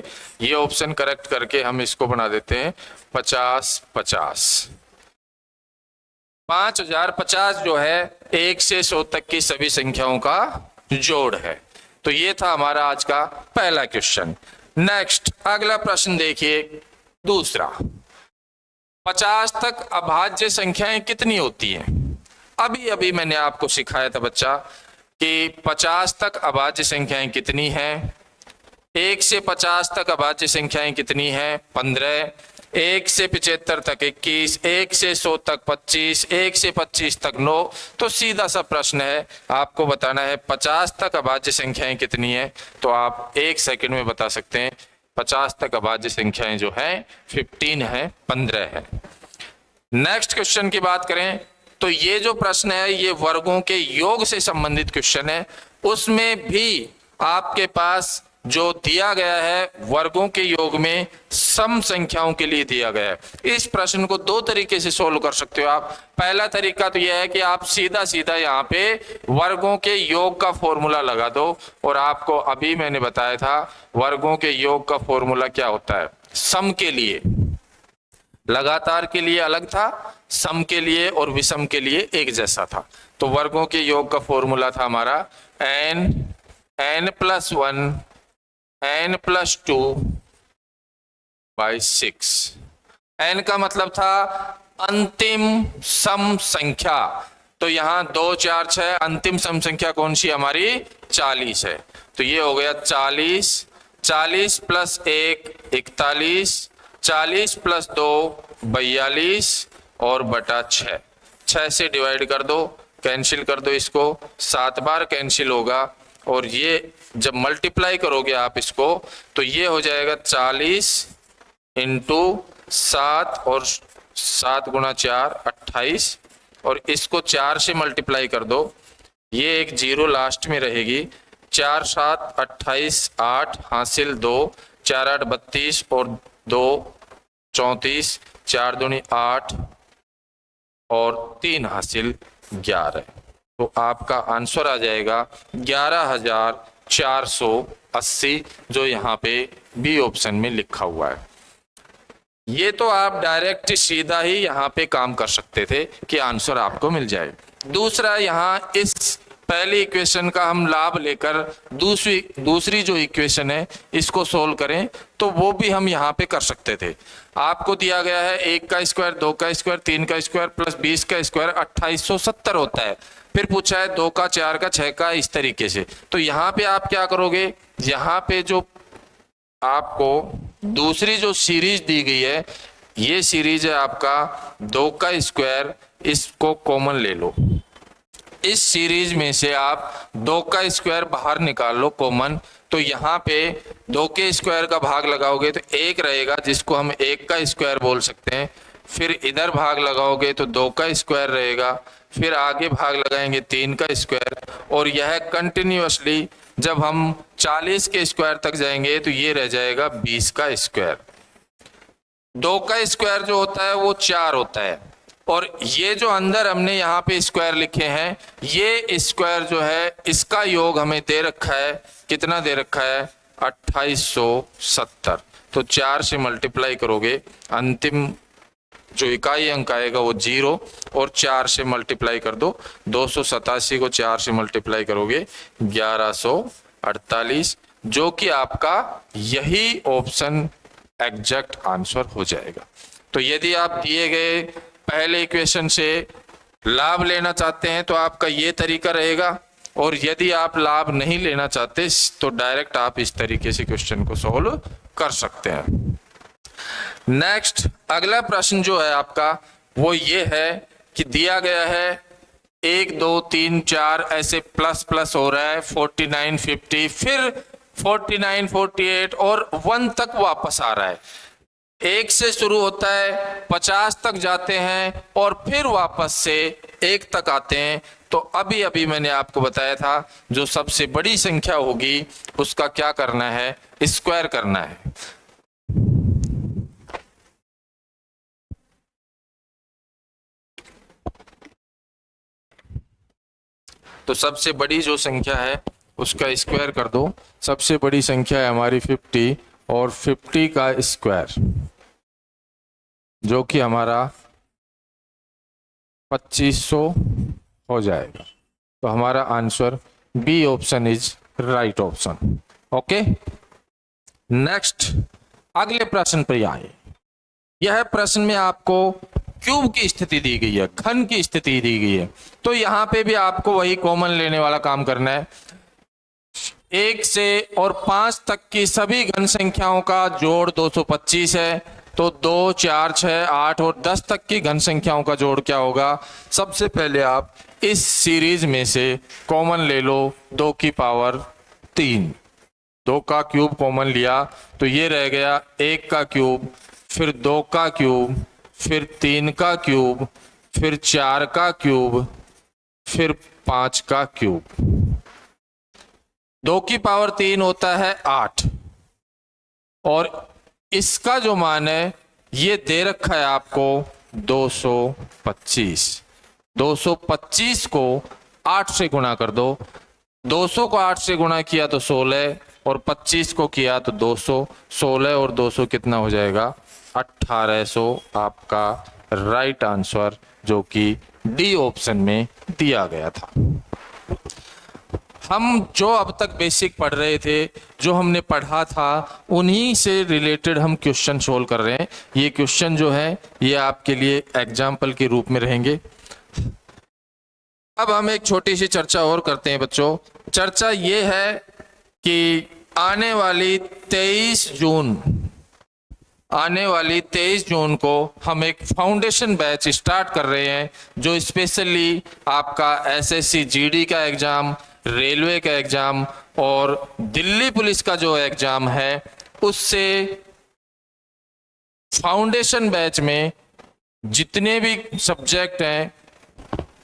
ये ऑप्शन करेक्ट करके हम इसको बना देते हैं 50। 5050 जो है 1 से 100 तक की सभी संख्याओं का जोड़ है। तो ये था हमारा आज का पहला क्वेश्चन। नेक्स्ट अगला प्रश्न देखिए, दूसरा। 50 तक अभाज्य संख्याएं कितनी होती हैं? अभी मैंने आपको सिखाया था बच्चा कि 50 तक अभाज्य संख्याएं कितनी हैं। 1 से 50 तक अभाज्य संख्याएं कितनी हैं? 15। 1 से 75 तक 21, 1 से 100 तक 25, 1 से 25 तक 9। तो सीधा सा प्रश्न है, आपको बताना है 50 तक अभाज्य संख्याएं कितनी हैं। तो आप 1 सेकंड में बता सकते हैं। 50 तक अभाज्य संख्याएं जो हैं 15 है, 15 है। नेक्स्ट क्वेश्चन की बात करें, तो ये जो प्रश्न है ये वर्गों के योग से संबंधित क्वेश्चन है। उसमें भी आपके पास जो दिया गया है वर्गों के योग में सम संख्याओं के लिए दिया गया है। इस प्रश्न को दो तरीके से सोल्व कर सकते हो आप। पहला तरीका तो यह है कि आप सीधा सीधा यहाँ पे वर्गों के योग का फॉर्मूला लगा दो, और आपको अभी मैंने बताया था वर्गों के योग का फॉर्मूला क्या होता है। सम के लिए, लगातार के लिए अलग था, सम के लिए और विषम के लिए एक जैसा था। तो वर्गों के योग का फॉर्मूला था हमारा n+1 n+2 by 6। n का मतलब था अंतिम सम संख्या। तो यहां 2 4 6, अंतिम सम संख्या कौन सी हमारी 40 है। तो ये हो गया 40, 40 + 1 41, 40 + 2 42 और बटा 6। 6 से डिवाइड कर दो, कैंसिल कर दो, इसको 7 बार कैंसिल होगा। और ये जब मल्टीप्लाई करोगे आप इसको तो ये हो जाएगा 40 × 7 और 7 × 4 28, और इसको 4 से मल्टीप्लाई कर दो, ये एक 0 लास्ट में रहेगी। 4 7 28, 8 हासिल 2, 4 8 32 और 2 34, 4 दूनी 8 और 3 हासिल 11। तो आपका आंसर आ जाएगा 11,480, जो यहाँ पे बी ऑप्शन में लिखा हुआ है। ये तो आप डायरेक्ट सीधा ही यहाँ पे काम कर सकते थे कि आंसर आपको मिल जाए। दूसरा, यहाँ इस पहली इक्वेशन का हम लाभ लेकर दूसरी जो इक्वेशन है इसको सोल्व करें तो वो भी हम यहाँ पे कर सकते थे। आपको दिया गया है 1 का स्क्वायर, 2 का स्क्वायर, 3 का स्क्वायर प्लस 20 का स्क्वायर 2870 होता है। फिर पूछा है 2 का, 4 का, 6 का, इस तरीके से। तो यहाँ पे आप क्या करोगे, यहाँ पे जो आपको दूसरी जो सीरीज दी गई है ये सीरीज है आपका 2 का स्क्वायर, इसको कॉमन ले लो। इस सीरीज में से आप 2 का स्क्वायर बाहर निकाल लो कॉमन। तो यहाँ पे 2 के स्क्वायर का भाग लगाओगे तो 1 रहेगा, जिसको हम 1 का स्क्वायर बोल सकते हैं। फिर इधर भाग लगाओगे तो 2 का स्क्वायर रहेगा, फिर आगे भाग लगाएंगे 3 का स्क्वायर, और यह कंटिन्यूअसली जब हम 40 के स्क्वायर तक जाएंगे तो ये रह जाएगा 20 का स्क्वायर। 2 का स्क्वायर जो होता है वो 4 होता है, और ये जो अंदर हमने यहाँ पे स्क्वायर लिखे हैं ये स्क्वायर जो है इसका योग हमें दे रखा है, कितना दे रखा है 2870। तो 4 से मल्टीप्लाई करोगे, अंतिम जो इकाई अंक आएगा वो 0, और 4 से मल्टीप्लाई कर दो, 287 को 4 से मल्टीप्लाई करोगे 1148, जो कि आपका यही ऑप्शन एग्जैक्ट आंसर हो जाएगा। तो यदि आप दिए गए पहले इक्वेशन से लाभ लेना चाहते हैं तो आपका ये तरीका रहेगा, और यदि आप लाभ नहीं लेना चाहते तो डायरेक्ट आप इस तरीके से क्वेश्चन को सॉल्व कर सकते हैं। नेक्स्ट, अगला प्रश्न जो है आपका वो ये है कि दिया गया है 1 2 3 4 ऐसे प्लस प्लस हो रहा है 49 50, फिर 49 48 और 1 तक वापस आ रहा है। 1 से शुरू होता है 50 तक जाते हैं और फिर वापस से 1 तक आते हैं। तो अभी अभी मैंने आपको बताया था जो सबसे बड़ी संख्या होगी उसका क्या करना है, स्क्वायर करना है। तो सबसे बड़ी जो संख्या है उसका स्क्वायर कर दो। सबसे बड़ी संख्या है हमारी 50, और 50 का स्क्वायर जो कि हमारा 2500 हो जाएगा। तो हमारा answer B option is right option. Okay, next अगले प्रश्न पर आए। यह प्रश्न में आपको क्यूब की स्थिति दी गई है, घन की स्थिति दी गई है। तो यहां पे भी आपको वही कॉमन लेने वाला काम करना है। 1 से और 5 तक की सभी घन संख्याओं का जोड़ 225 है। तो 2 4 6 8 और 10 तक की घन संख्याओं का जोड़ क्या होगा। सबसे पहले आप इस सीरीज में से कॉमन ले लो 2 की पावर 3। 2 का क्यूब कॉमन लिया तो ये रह गया 1 का क्यूब, फिर 2 का क्यूब, फिर 3 का क्यूब, फिर 4 का क्यूब, फिर 5 का क्यूब। 2 की पावर 3 होता है 8, और इसका जो मान है ये दे रखा है आपको 225। 225 को 8 से गुणा कर दो। 200 को 8 से गुणा किया तो 16, और 25 को किया तो 200। 16 और 200 कितना हो जाएगा? 1800 आपका राइट आंसर, जो कि डी ऑप्शन में दिया गया था। हम जो अब तक बेसिक पढ़ रहे थे, जो हमने पढ़ा था, उन्हीं से रिलेटेड हम क्वेश्चन सोल्व कर रहे हैं। ये क्वेश्चन जो है ये आपके लिए एग्जाम्पल के रूप में रहेंगे। अब हम एक छोटी सी चर्चा और करते हैं बच्चों। चर्चा ये है कि आने वाली 23 जून को हम एक फाउंडेशन बैच स्टार्ट कर रहे हैं, जो स्पेशली आपका एसएससी जीडी का एग्जाम, रेलवे का एग्जाम और दिल्ली पुलिस का जो एग्जाम है, उससे फाउंडेशन बैच में जितने भी सब्जेक्ट हैं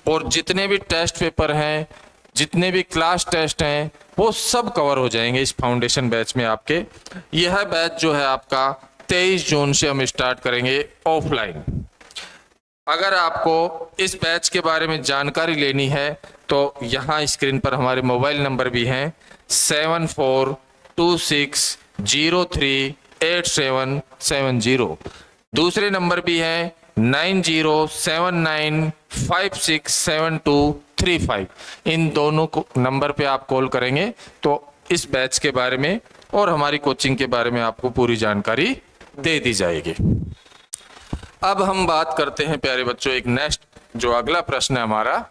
और जितने भी टेस्ट पेपर हैं, जितने भी क्लास टेस्ट हैं, वो सब कवर हो जाएंगे इस फाउंडेशन बैच में आपके। यह बैच जो है आपका 23 जून से हम स्टार्ट करेंगे ऑफलाइन। अगर आपको इस बैच के बारे में जानकारी लेनी है तो यहाँ स्क्रीन पर हमारे मोबाइल नंबर भी हैं 7426038770। दूसरे नंबर भी हैं 9079567235। इन दोनों नंबर पे आप कॉल करेंगे तो इस बैच के बारे में और हमारी कोचिंग के बारे में आपको पूरी जानकारी दे दी जाएगी। अब हम बात करते हैं प्यारे बच्चों, एक नेक्स्ट जो अगला प्रश्न है हमारा,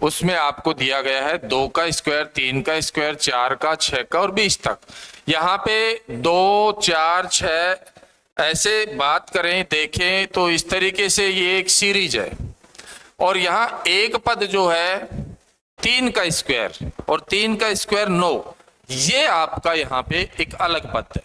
उसमें आपको दिया गया है 2 का स्क्वायर, 3 का स्क्वायर, 4 का, 6 का और 20 तक। यहाँ पे 2, 4, 6 ऐसे बात करें, देखें तो इस तरीके से ये एक सीरीज है, और यहाँ एक पद जो है 3 का स्क्वायर और 3 का स्क्वायर 9, ये आपका यहाँ पे एक अलग पद है।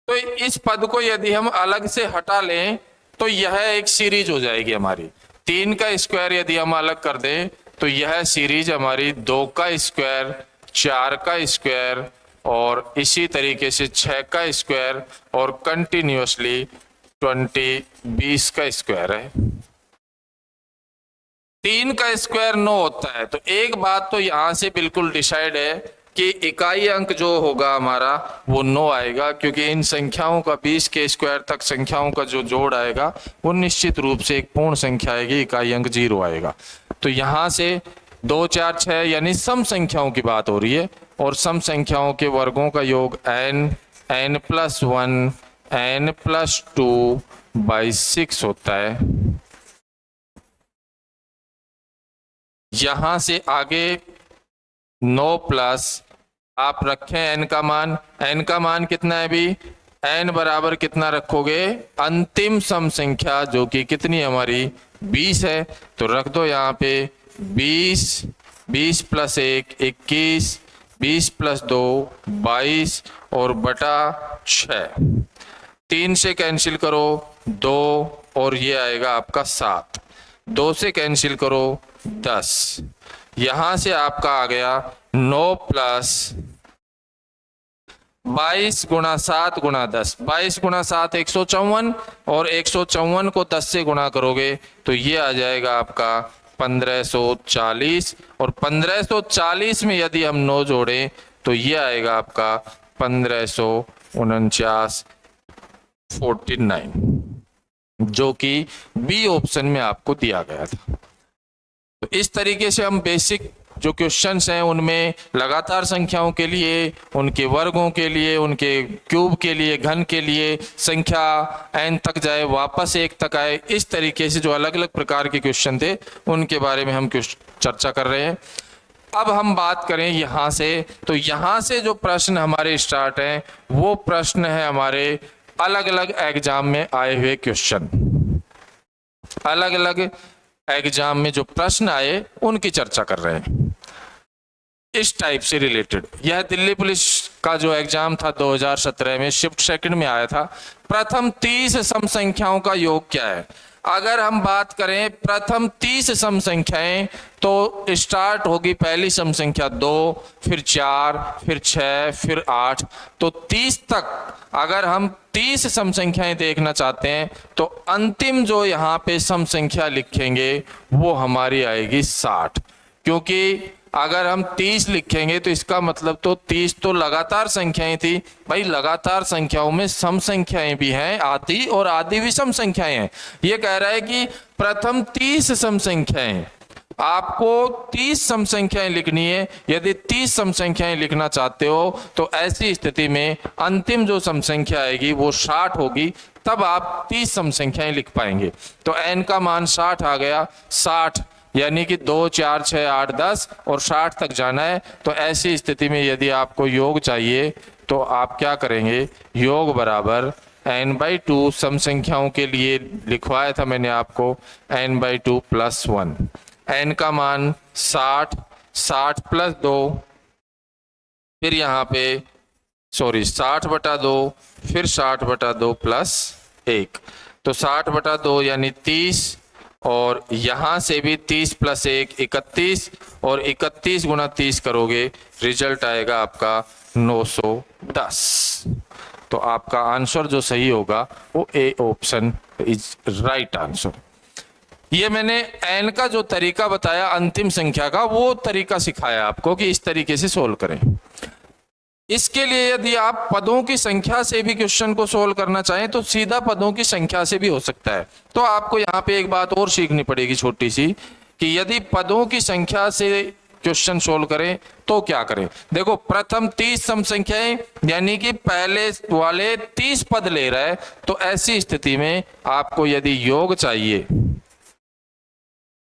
तो इस पद को यदि हम अलग से हटा लें तो यह एक सीरीज हो जाएगी हमारी। 3 का स्क्वायर यदि हम अलग कर दें तो यह सीरीज हमारी 2 का स्क्वायर, 4 का स्क्वायर और इसी तरीके से 6 का स्क्वायर और कंटिन्यूअसली 20 का स्क्वायर है। 3 का स्क्वायर 9 होता है। तो एक बात तो यहां से बिल्कुल डिसाइड है कि इकाई अंक जो होगा हमारा वो 9 आएगा, क्योंकि इन संख्याओं का 20 के स्क्वायर तक संख्याओं का जो जोड़ आएगा वो निश्चित रूप से एक पूर्ण संख्या आएगी, इकाई अंक 0 आएगा। तो यहाँ से 2, 4, 6 यानी सम संख्याओं की बात हो रही है, और सम संख्याओं के वर्गों का योग n, n+1, n+2 by 6 होता है। यहां से आगे 9 प्लस आप रखें n का मान कितना है अभी? n बराबर कितना रखोगे? अंतिम सम संख्या जो कि कितनी हमारी 20 है, तो रख दो यहाँ पे 20, 20 + 1 21, 20 + 2 22 और बटा 6। 3 से कैंसिल करो 2 और ये आएगा आपका 7। 2 से कैंसिल करो 10। यहां से आपका आ गया 9 + 22 × 7 × 10। 22 × 7 154, और 154 को 10 से गुणा करोगे तो ये आ जाएगा आपका 1540, और 1540 में यदि हम 9 जोड़ें तो ये आएगा आपका 1549, 49, जो कि बी ऑप्शन में आपको दिया गया था। तो इस तरीके से हम बेसिक जो क्वेश्चंस हैं उनमें लगातार संख्याओं के लिए, उनके वर्गों के लिए, उनके क्यूब के लिए, घन के लिए, संख्या n तक जाए वापस 1 तक आए, इस तरीके से जो अलग अलग प्रकार के क्वेश्चन थे उनके बारे में हम चर्चा कर रहे हैं। अब हम बात करें यहाँ से, तो यहाँ से जो प्रश्न हमारे स्टार्ट हैं वो प्रश्न है हमारे अलग अलग एग्जाम में आए हुए क्वेश्चन। अलग अलग एग्जाम में जो प्रश्न आए उनकी चर्चा कर रहे हैं इस टाइप से रिलेटेड। यह दिल्ली पुलिस का जो एग्जाम था 2017 में शिफ्ट सेकंड में आया था। प्रथम 30 सम संख्याओं का योग क्या है? अगर हम बात करें प्रथम 30 सम संख्याएं, तो स्टार्ट होगी पहली सम संख्या 2, फिर 4, फिर 6, फिर 8, तो 30 तक अगर हम 30 सम संख्याएं देखना चाहते हैं तो अंतिम जो यहाँ पे सम संख्या लिखेंगे वो हमारी आएगी 60। क्योंकि अगर हम 30 लिखेंगे तो इसका मतलब तो 30 तो लगातार संख्याएं थी भाई, लगातार संख्याओं में सम संख्याएं भी हैं आदि और आदि विषम संख्याएं हैं। ये कह रहा है कि प्रथम 30 सम संख्याएं, आपको 30 सम संख्याएं लिखनी है। यदि 30 सम संख्याएं लिखना चाहते हो तो ऐसी स्थिति में अंतिम जो सम संख्या आएगी वो 60 होगी, तब आप 30 सम संख्याएं लिख पाएंगे। तो n का मान 60 आ गया। 60 यानी कि 2, 4, 6, 8, 10 और 60 तक जाना है। तो ऐसी स्थिति में यदि आपको योग चाहिए तो आप क्या करेंगे, योग बराबर n/2, सम संख्याओं के लिए लिखवाया था मैंने आपको, n/2 + 1। n का मान 60, 60 + 2, फिर यहाँ पे 60/2, फिर 60/2 + 1, तो 60/2 यानी 30, और यहां से भी 30 + 1 31, और 31 × 30 करोगे रिजल्ट आएगा आपका 910। तो आपका आंसर जो सही होगा वो A option is right answer. ये मैंने n का जो तरीका बताया अंतिम संख्या का, वो तरीका सिखाया आपको कि इस तरीके से सोल्व करें। इसके लिए यदि आप पदों की संख्या से भी क्वेश्चन को सोल्व करना चाहें तो सीधा पदों की संख्या से भी हो सकता है। तो आपको यहाँ पे एक बात और सीखनी पड़ेगी छोटी सी, कि यदि पदों की संख्या से क्वेश्चन सोल्व करें तो क्या करें। देखो प्रथम 30 सम संख्याएं यानी कि पहले वाले 30 पद ले रहा है, तो ऐसी स्थिति में आपको यदि योग चाहिए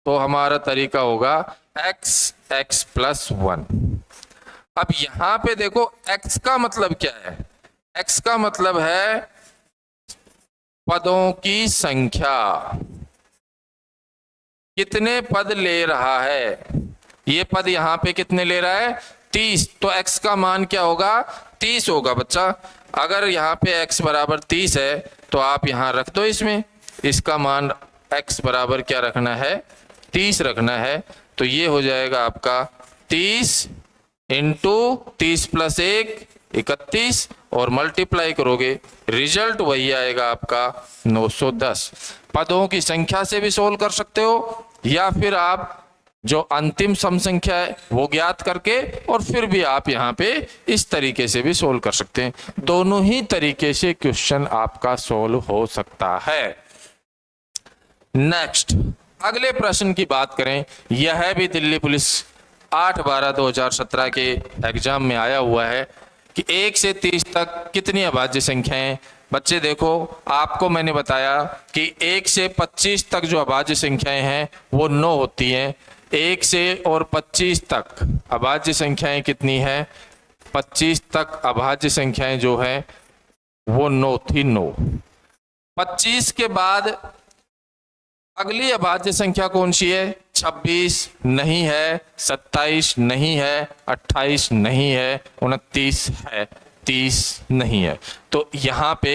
तो हमारा तरीका होगा x + 1। अब यहां पे देखो x का मतलब क्या है, x का मतलब है पदों की संख्या, कितने पद ले रहा है। ये पद यहां पे कितने ले रहा है, 30, तो x का मान क्या होगा, 30 होगा बच्चा। अगर यहाँ पे x बराबर 30 है तो आप यहां रख दो इसमें, इसका मान x बराबर क्या रखना है, 30 रखना है। तो ये हो जाएगा आपका 30 × 30 + 1 31, और मल्टीप्लाई करोगे रिजल्ट वही आएगा आपका 910। पदों की संख्या से भी सोल्व कर सकते हो, या फिर आप जो अंतिम सम संख्या है वो ज्ञात करके, और फिर भी आप यहाँ पे इस तरीके से भी सोल्व कर सकते हैं। दोनों ही तरीके से क्वेश्चन आपका सोल्व हो सकता है। नेक्स्ट अगले प्रश्न की बात करें, यह भी दिल्ली पुलिस 8/12/2017 के एग्जाम में आया हुआ है कि 1 से 30 तक कितनी अभाज्य संख्याएं। बच्चे देखो, आपको मैंने बताया कि 1 से 25 तक जो अभाज्य संख्याएं हैं वो 9 होती हैं। 1 से और 25 तक अभाज्य संख्याएं कितनी हैं, 25 तक अभाज्य संख्याएं जो हैं वो 9 थी, 9। 25 के बाद अगली अभाज्य संख्या कौन सी है, 26 नहीं है, 27 नहीं है, 28 नहीं है, 29 है, 30 नहीं है। तो यहाँ पे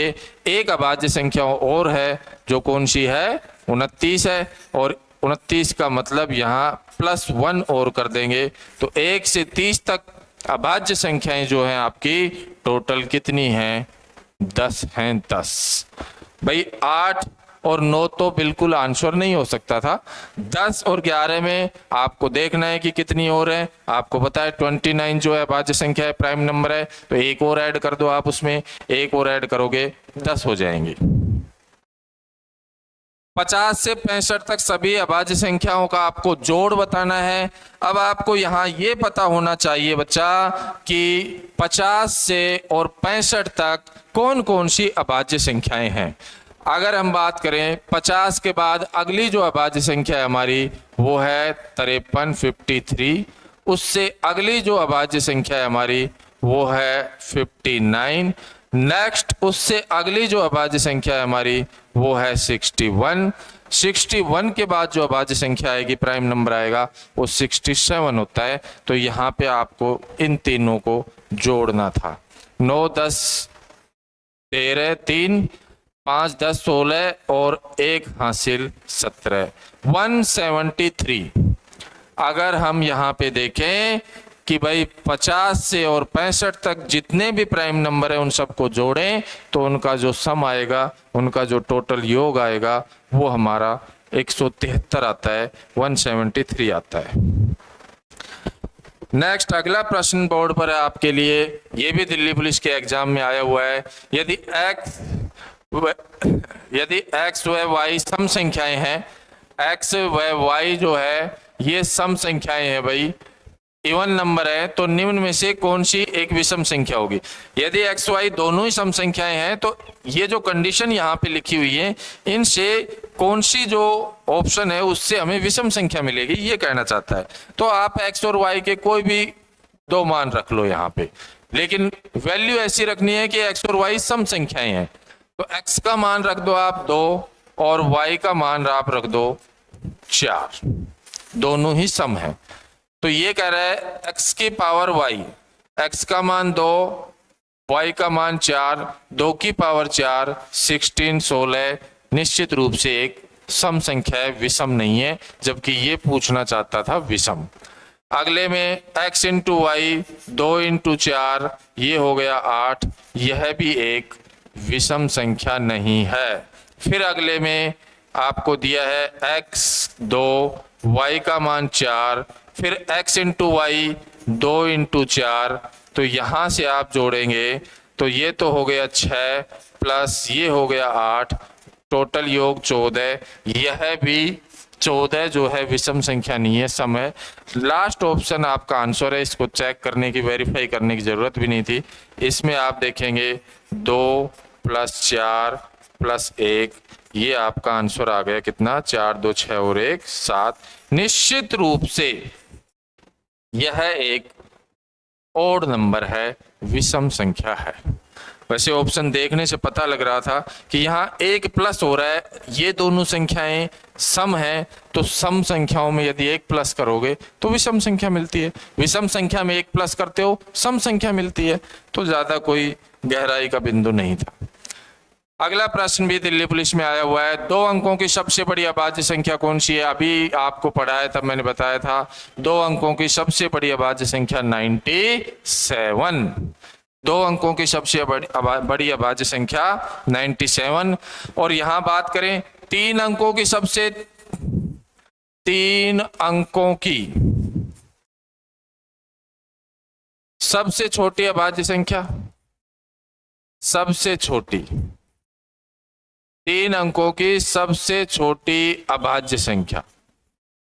एक अभाज्य संख्या और है जो कौन सी है, 29 है, और 29 का मतलब यहाँ +1 और कर देंगे। तो 1 से 30 तक अभाज्य संख्याएं जो हैं आपकी टोटल कितनी हैं, 10 हैं, 10। भाई 8 और 9 तो बिल्कुल आंसर नहीं हो सकता था। 10 और 11 में आपको देखना है कि कितनी और है। आपको पता है 29 जो है अभाज्य संख्या है, प्राइम नंबर है, तो एक और ऐड कर दो आप, उसमें एक और ऐड करोगे 10 हो जाएंगे। 50 से 65 तक सभी अभाज्य संख्याओं का आपको जोड़ बताना है। अब आपको यहाँ ये पता होना चाहिए बच्चा कि 50 से और 65 तक कौन कौन सी अभाज्य संख्याएं हैं। अगर हम बात करें 50 के बाद अगली जो अभाज्य संख्या है हमारी वो है 53 53, उससे अगली जो अभाज्य संख्या है हमारी वो है 59। नेक्स्ट उससे अगली जो अभाज्य संख्या है हमारी वो है 61। 61 के बाद जो अभाज्य संख्या आएगी, प्राइम नंबर आएगा, वो 67 होता है। तो यहाँ पे आपको इन तीनों को जोड़ना था। 9 10 13 3 5 10 16 और 1 हासिल 17, 173। अगर हम यहाँ पे देखें कि भाई 50 से और 65 तक जितने भी प्राइम नंबर है उन सबको जोड़ें तो उनका जो सम आएगा, उनका जो टोटल योग आएगा वो हमारा 173 आता है, 173 आता है। नेक्स्ट अगला प्रश्न बोर्ड पर है आपके लिए, ये भी दिल्ली पुलिस के एग्जाम में आया हुआ है। यदि x व y सम संख्याएं हैं, x व y जो है ये सम संख्याएं हैं भाई, इवन नंबर है, तो निम्न में से कौन सी एक विषम संख्या होगी। यदि x y दोनों ही सम संख्याएं हैं तो ये जो कंडीशन यहाँ पे लिखी हुई है इनसे कौन सी जो ऑप्शन है उससे हमें विषम संख्या मिलेगी, ये कहना चाहता है। तो आप x और y के कोई भी दो मान रख लो यहाँ पे, लेकिन वैल्यू ऐसी रखनी है कि x और y सम संख्याएं हैं। तो x का मान रख दो आप 2 और y का मान आप रख दो 4, दोनों ही सम है। तो ये कह रहा है x की पावर y, x का मान 2, y का मान 4, 2 की पावर 4, 16 16 निश्चित रूप से एक सम संख्या है, विषम नहीं है, जबकि ये पूछना चाहता था विषम। अगले में x इंटू वाई 2 इंटू 4 ये हो गया 8, यह भी एक विषम संख्या नहीं है। फिर अगले में आपको दिया है x 2, y का मान 4, फिर x इंटू वाई 2 इंटू 4, तो यहां से आप जोड़ेंगे तो ये तो हो गया 6 प्लस ये हो गया 8, टोटल योग 14, यह भी 14 जो है विषम संख्या नहीं है, सम है। लास्ट ऑप्शन आपका आंसर है, इसको चेक करने की, वेरीफाई करने की जरूरत भी नहीं थी। इसमें आप देखेंगे 2 प्लस 4 प्लस 1, ये आपका आंसर आ गया कितना, 4 2 6 और 1 7। निश्चित रूप से यह एक ओड नंबर है, विषम संख्या है। वैसे ऑप्शन देखने से पता लग रहा था कि यहाँ एक प्लस हो रहा है, ये दोनों संख्याएं सम है, तो सम संख्याओं में यदि एक प्लस करोगे तो विषम संख्या मिलती है, विषम संख्या में एक प्लस करते हो सम संख्या मिलती है। तो ज्यादा कोई गहराई का बिंदु नहीं था। अगला प्रश्न भी दिल्ली पुलिस में आया हुआ है, 2 अंकों की सबसे बड़ी अभाज्य संख्या कौन सी है। अभी आपको पढ़ाया था, मैंने बताया था 2 अंकों की सबसे बड़ी अभाज्य संख्या 97, 2 अंकों की सबसे बड़ी अभाज्य संख्या 97। और यहां बात करें 3 अंकों की सबसे छोटी अभाज्य संख्या, सबसे छोटी 3 अंकों की सबसे छोटी अभाज्य संख्या,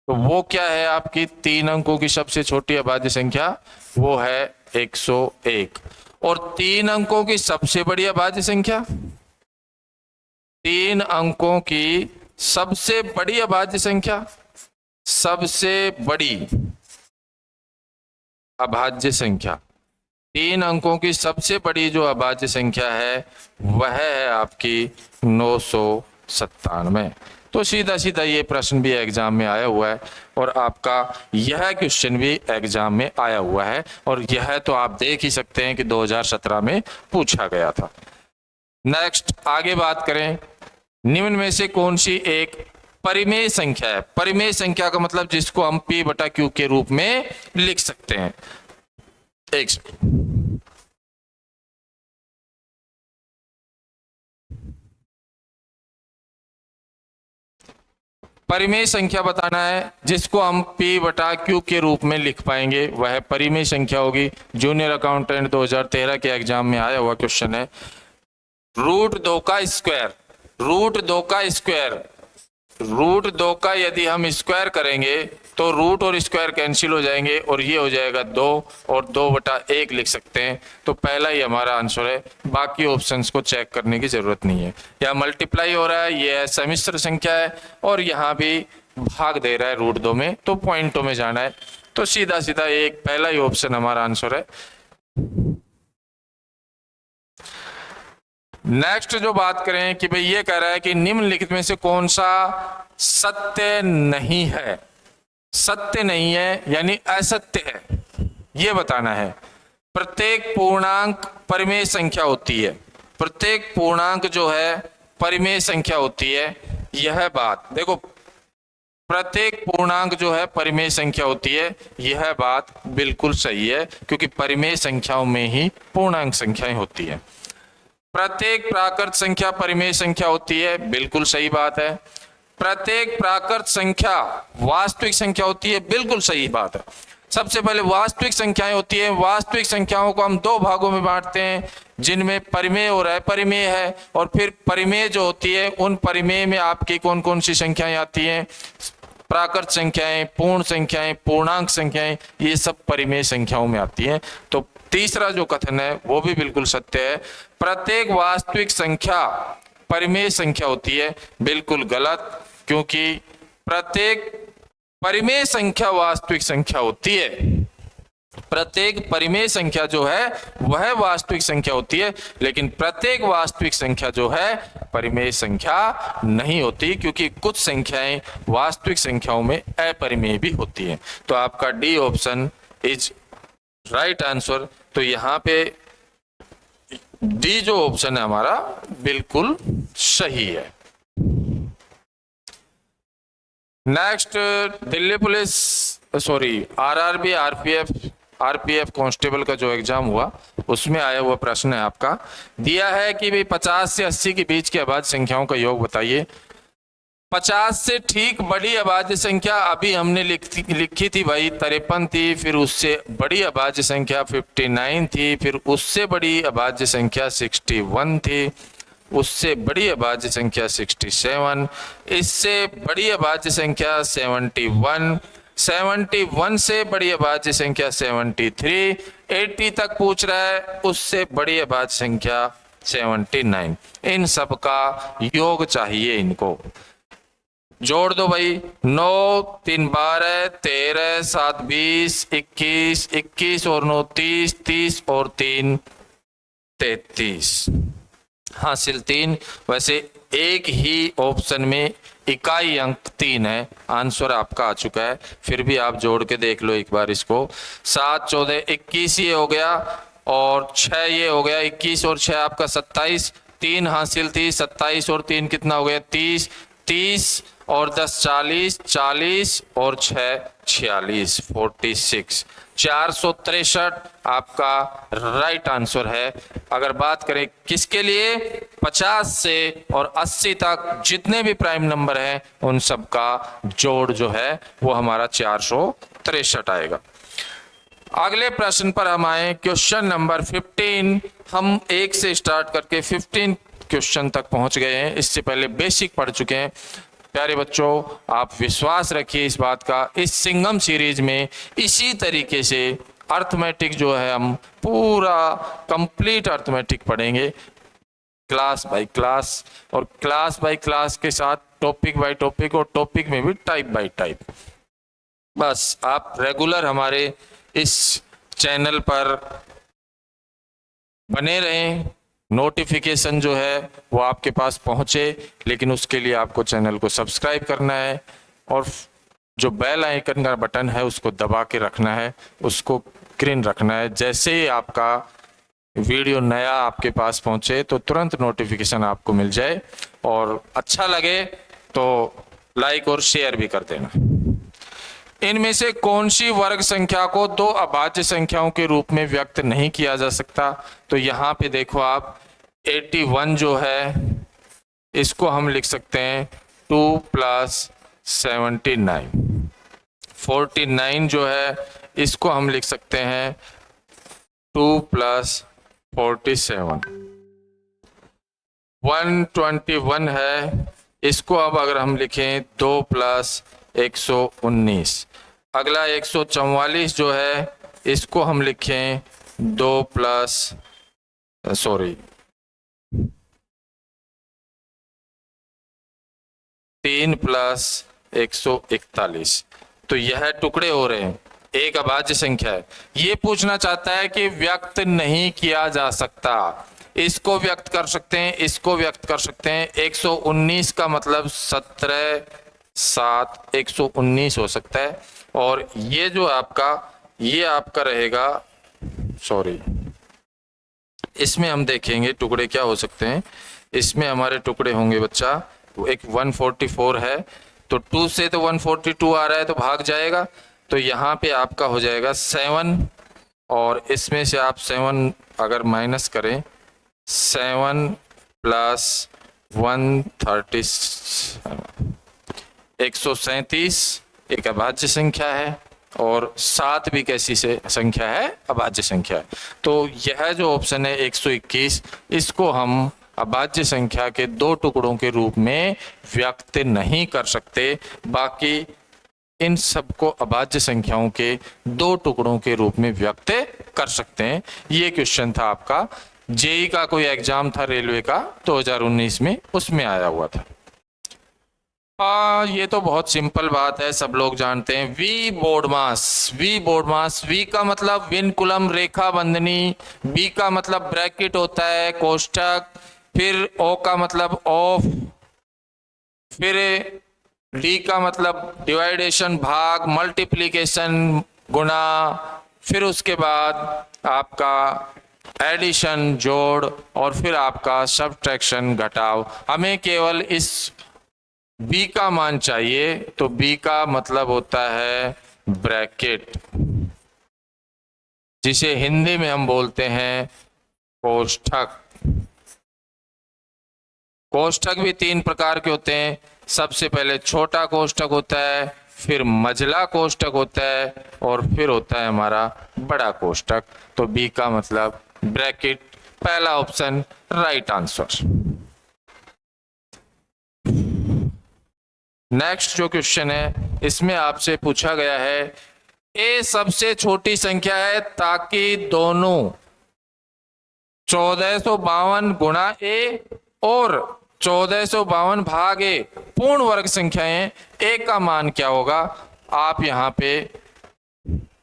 तो वो क्या है आपकी 3 अंकों की सबसे छोटी अभाज्य संख्या, वो है 101। और 3 अंकों की सबसे बड़ी अभाज्य संख्या, 3 अंकों की सबसे बड़ी अभाज्य संख्या, सबसे बड़ी अभाज्य संख्या, 3 अंकों की सबसे बड़ी जो अभाज्य संख्या है वह है आपकी 997। तो सीधा सीधा ये प्रश्न भी एग्जाम में आया हुआ है और आपका यह क्वेश्चन भी एग्जाम में आया हुआ है, और यह तो आप देख ही सकते हैं कि 2017 में पूछा गया था। नेक्स्ट आगे बात करें, निम्न में से कौन सी एक परिमेय संख्या है। परिमेय संख्या का मतलब जिसको हम P बटा Q के रूप में लिख सकते हैं। एक सेकंड, परिमेय संख्या बताना है जिसको हम P बटा Q के रूप में लिख पाएंगे, वह परिमेय संख्या होगी। जूनियर अकाउंटेंट 2013 के एग्जाम में आया हुआ क्वेश्चन है। √2 का स्क्वायर, √2 का स्क्वायर, √2 का यदि हम स्क्वायर करेंगे तो रूट और स्क्वायर कैंसिल हो जाएंगे और ये हो जाएगा 2 और 2/1 लिख सकते हैं। तो पहला ही हमारा आंसर है, बाकी ऑप्शंस को चेक करने की जरूरत नहीं है। यहाँ मल्टीप्लाई हो रहा है, ये समिश्र संख्या है, और यहाँ भी भाग दे रहा है √2 में, तो पॉइंटों में जाना है। तो सीधा सीधा एक पहला ही ऑप्शन हमारा आंसर है। नेक्स्ट जो बात करें कि भाई ये कह रहा है कि निम्नलिखित में से कौन सा सत्य नहीं है। सत्य नहीं है यानी असत्य है, ये बताना है। प्रत्येक पूर्णांक परिमेय संख्या होती है, प्रत्येक पूर्णांक जो है परिमेय संख्या होती है, यह बात देखो, प्रत्येक पूर्णांक जो है परिमेय संख्या होती है, यह बात बिल्कुल सही है, क्योंकि परिमेय संख्याओं में ही पूर्णांक संख्याएं होती है। प्रत्येक प्राकृत संख्या परिमेय संख्या होती है, बिल्कुल सही बात है। प्रत्येक प्राकृत संख्या वास्तविक संख्या होती है, बिल्कुल सही बात है। सबसे पहले वास्तविक संख्याएं होती है, वास्तविक संख्याओं को हम दो भागों में बांटते हैं, जिनमें परिमेय और अपरिमेय है, और फिर परिमेय जो होती है, उन परिमेय में आपकी कौन कौन सी संख्याएं आती हैं, प्राकृत संख्याएं, पूर्ण संख्याएं, पूर्णांक संख्याएं, ये सब परिमेय संख्याओं में आती हैं। तो तीसरा जो कथन है वो भी बिल्कुल सत्य है, प्रत्येक वास्तविक संख्या परिमेय संख्या होती है, बिल्कुल गलत, क्योंकि प्रत्येक परिमेय संख्या वास्तविक संख्या होती है। प्रत्येक परिमेय संख्या जो है वह वास्तविक संख्या होती है, लेकिन प्रत्येक वास्तविक संख्या जो है परिमेय संख्या नहीं होती, क्योंकि कुछ संख्याएं वास्तविक संख्याओं में अपरिमेय भी होती हैं। तो आपका D option is right answer. तो यहाँ पे डी जो ऑप्शन है हमारा बिल्कुल सही है। Next, Delhi police RRB RPF constable का जो एग्जाम हुआ उसमें आया हुआ प्रश्न है आपका, दिया है कि भाई 50 से 80 के बीच की अभाज्य संख्याओं का योग बताइए। 50 से ठीक बड़ी अभाज्य संख्या अभी हमने लिखी थी भाई 53 थी, फिर उससे बड़ी अभाज्य संख्या 59 थी, फिर उससे बड़ी अभाज्य संख्या 61 थी, उससे बड़ी अभाज्य संख्या 67, इससे बड़ी अभाज्य संख्या 71, 71 से बड़ी अभाज्य संख्या 73, 80 तक पूछ रहा है, उससे बड़ी अभाज्य संख्या 79। इन सब का योग चाहिए, इनको जोड़ दो भाई। 9 3 12 13 7 20 21 21 और 9 30 30 और 3 33 हासिल 3। वैसे एक ही ऑप्शन में इकाई अंक 3 है, आंसर आपका आ चुका है, फिर भी आप जोड़ के देख लो एक बार इसको। 7 14 21 ये हो गया, और 6 ये हो गया, 21 और 6 आपका 27, 3 हासिल थी, 27 और 3 कितना हो गया 30, 30 और 10 40, 40 और 6 46, 46, 463 आपका राइट आंसर है। अगर बात करें किसके लिए, 50 से और 80 तक जितने भी प्राइम नंबर हैं उन सब का जोड़ जो है वो हमारा 463 आएगा। अगले प्रश्न पर हम आए, क्वेश्चन नंबर 15। हम 1 से स्टार्ट करके 15 क्वेश्चन तक पहुंच गए हैं, इससे पहले बेसिक पढ़ चुके हैं। प्यारे बच्चों, आप विश्वास रखिए इस बात का, इस सिंघम सीरीज में इसी तरीके से अर्थमेटिक जो है हम पूरा कंप्लीट अर्थमेटिक पढ़ेंगे, क्लास बाय क्लास, और क्लास बाय क्लास के साथ टॉपिक बाय टॉपिक, और टॉपिक में भी टाइप बाय टाइप। बस आप रेगुलर हमारे इस चैनल पर बने रहें, नोटिफिकेशन जो है वो आपके पास पहुंचे, लेकिन उसके लिए आपको चैनल को सब्सक्राइब करना है, और जो बेल आइकन का बटन है उसको दबा के रखना है, उसको ग्रीन रखना है। जैसे ही आपका वीडियो नया आपके पास पहुंचे तो तुरंत नोटिफिकेशन आपको मिल जाए, और अच्छा लगे तो लाइक और शेयर भी कर देना। इनमें से कौन सी वर्ग संख्या को दो अभाज्य संख्याओं के रूप में व्यक्त नहीं किया जा सकता? तो यहाँ पे देखो आप, 81 जो है इसको हम लिख सकते हैं 2 + 79, 49 जो है इसको हम लिख सकते हैं 2 + 47, 121 है, इसको अब अगर हम लिखें 2 + 119। अगला 144 जो है इसको हम लिखें 3 + 141। तो यह टुकड़े हो रहे हैं, एक अभाज्य संख्या है। ये पूछना चाहता है कि व्यक्त नहीं किया जा सकता, इसको व्यक्त कर सकते हैं, इसको व्यक्त कर सकते हैं। 119 का मतलब 17 7 119 हो सकता है, और ये जो आपका ये आपका रहेगा, इसमें हम देखेंगे टुकड़े क्या हो सकते हैं। इसमें हमारे टुकड़े होंगे बच्चा, एक 144 है, तो 2 से तो 142 आ रहा है तो भाग जाएगा, तो यहाँ पे आपका हो जाएगा 7, और इसमें से आप 7 अगर माइनस करें, 7 प्लस 137, 137 एक अभाज्य संख्या है, और 7 भी कैसी से संख्या है, अभाज्य संख्या है। तो यह जो ऑप्शन है 121, इसको हम अभाज्य संख्या के 2 टुकड़ों के रूप में व्यक्त नहीं कर सकते, बाकी इन सबको अभाज्य संख्याओं के 2 टुकड़ों के रूप में व्यक्त कर सकते हैं। ये क्वेश्चन था आपका जेई का, कोई एग्जाम था रेलवे का 2019 में, उसमें आया हुआ था। ये तो बहुत सिंपल बात है, सब लोग जानते हैं। V BODMAS, V BODMAS, V का मतलब विनकुलम रेखा बंधनी, बी का मतलब ब्रैकेट होता है कोष्ठक, फिर ओ का मतलब ऑफ, फिर डी का मतलब डिवाइडेशन भाग, मल्टीप्लिकेशन गुणा, फिर उसके बाद आपका एडिशन जोड़, और फिर आपका सब्ट्रैक्शन घटाव। हमें केवल इस बी का मान चाहिए, तो बी का मतलब होता है ब्रैकेट, जिसे हिंदी में हम बोलते हैं कोष्ठक। कोष्ठक भी 3 प्रकार के होते हैं, सबसे पहले छोटा कोष्ठक होता है, फिर मझला कोष्ठक होता है, और फिर होता है हमारा बड़ा कोष्ठक। तो बी का मतलब ब्रैकेट, पहला ऑप्शन राइट आंसर। नेक्स्ट जो क्वेश्चन है, इसमें आपसे पूछा गया है ए सबसे छोटी संख्या है ताकि दोनों 1452 गुणा ए और 1452 भाग ए पूर्ण वर्ग संख्याएं, ए का मान क्या होगा। आप यहाँ पे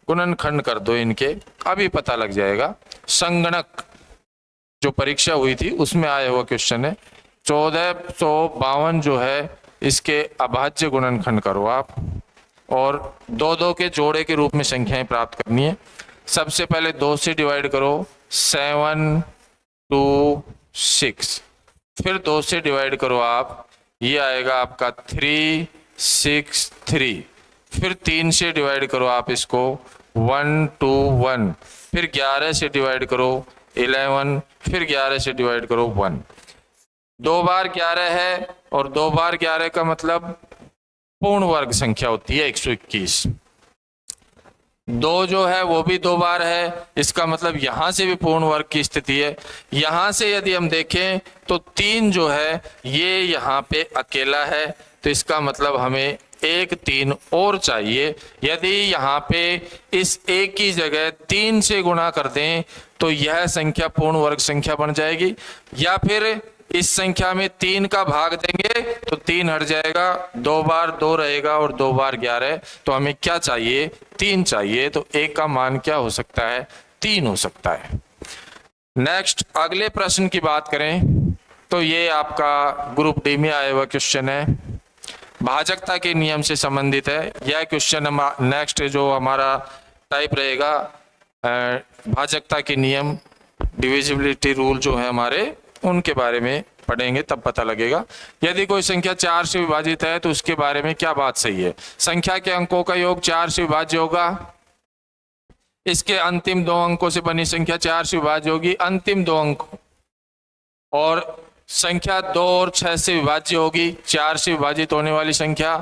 गुणनखंड कर दो इनके, अभी पता लग जाएगा। संगणक जो परीक्षा हुई थी उसमें आया हुआ क्वेश्चन है। 1452 जो है इसके अभाज्य गुणनखंड करो आप, और 2 के जोड़े के रूप में संख्याएं प्राप्त करनी है। सबसे पहले 2 से डिवाइड करो, 7 2 6, फिर 2 से डिवाइड करो आप, ये आएगा आपका 3 6 3, फिर 3 से डिवाइड करो आप इसको, 1 2 1, फिर 11 से डिवाइड करो 11, फिर 11 से डिवाइड करो 1। 2 बार 11 है, और 2 बार 11 का मतलब पूर्ण वर्ग संख्या होती है 121। 2 जो है वो भी 2 बार है, इसका मतलब यहां से भी पूर्ण वर्ग की स्थिति है। यहां से यदि हम देखें तो 3 जो है ये यहाँ पे अकेला है, तो इसका मतलब हमें 1 3 और चाहिए। यदि यहाँ पे इस 1 की जगह 3 से गुणा कर दें तो यह संख्या पूर्ण वर्ग संख्या बन जाएगी, या फिर इस संख्या में 3 का भाग देंगे तो 3 हट जाएगा, 2 बार 2 रहेगा और 2 बार 11, तो हमें क्या चाहिए, 3 चाहिए। तो ए का मान क्या हो सकता है, 3 हो सकता है। नेक्स्ट अगले प्रश्न की बात करें तो ये आपका ग्रुप डी में आया हुआ क्वेश्चन है, भाजकता के नियम से संबंधित है। यह क्वेश्चन नेक्स्ट जो हमारा टाइप रहेगा भाजकता के नियम, डिविजिबिलिटी रूल जो है हमारे, उनके बारे में पढ़ेंगे तब पता लगेगा। यदि कोई संख्या 4 से विभाजित है तो उसके बारे में क्या बात सही है। संख्या के अंकों का योग 4 से विभाज्य होगा, इसके अंतिम 2 अंकों से बनी संख्या 4 से विभाज्य होगी, अंतिम 2 अंक, और संख्या 2 और 6 से विभाज्य होगी, 4 से विभाजित होने वाली संख्या।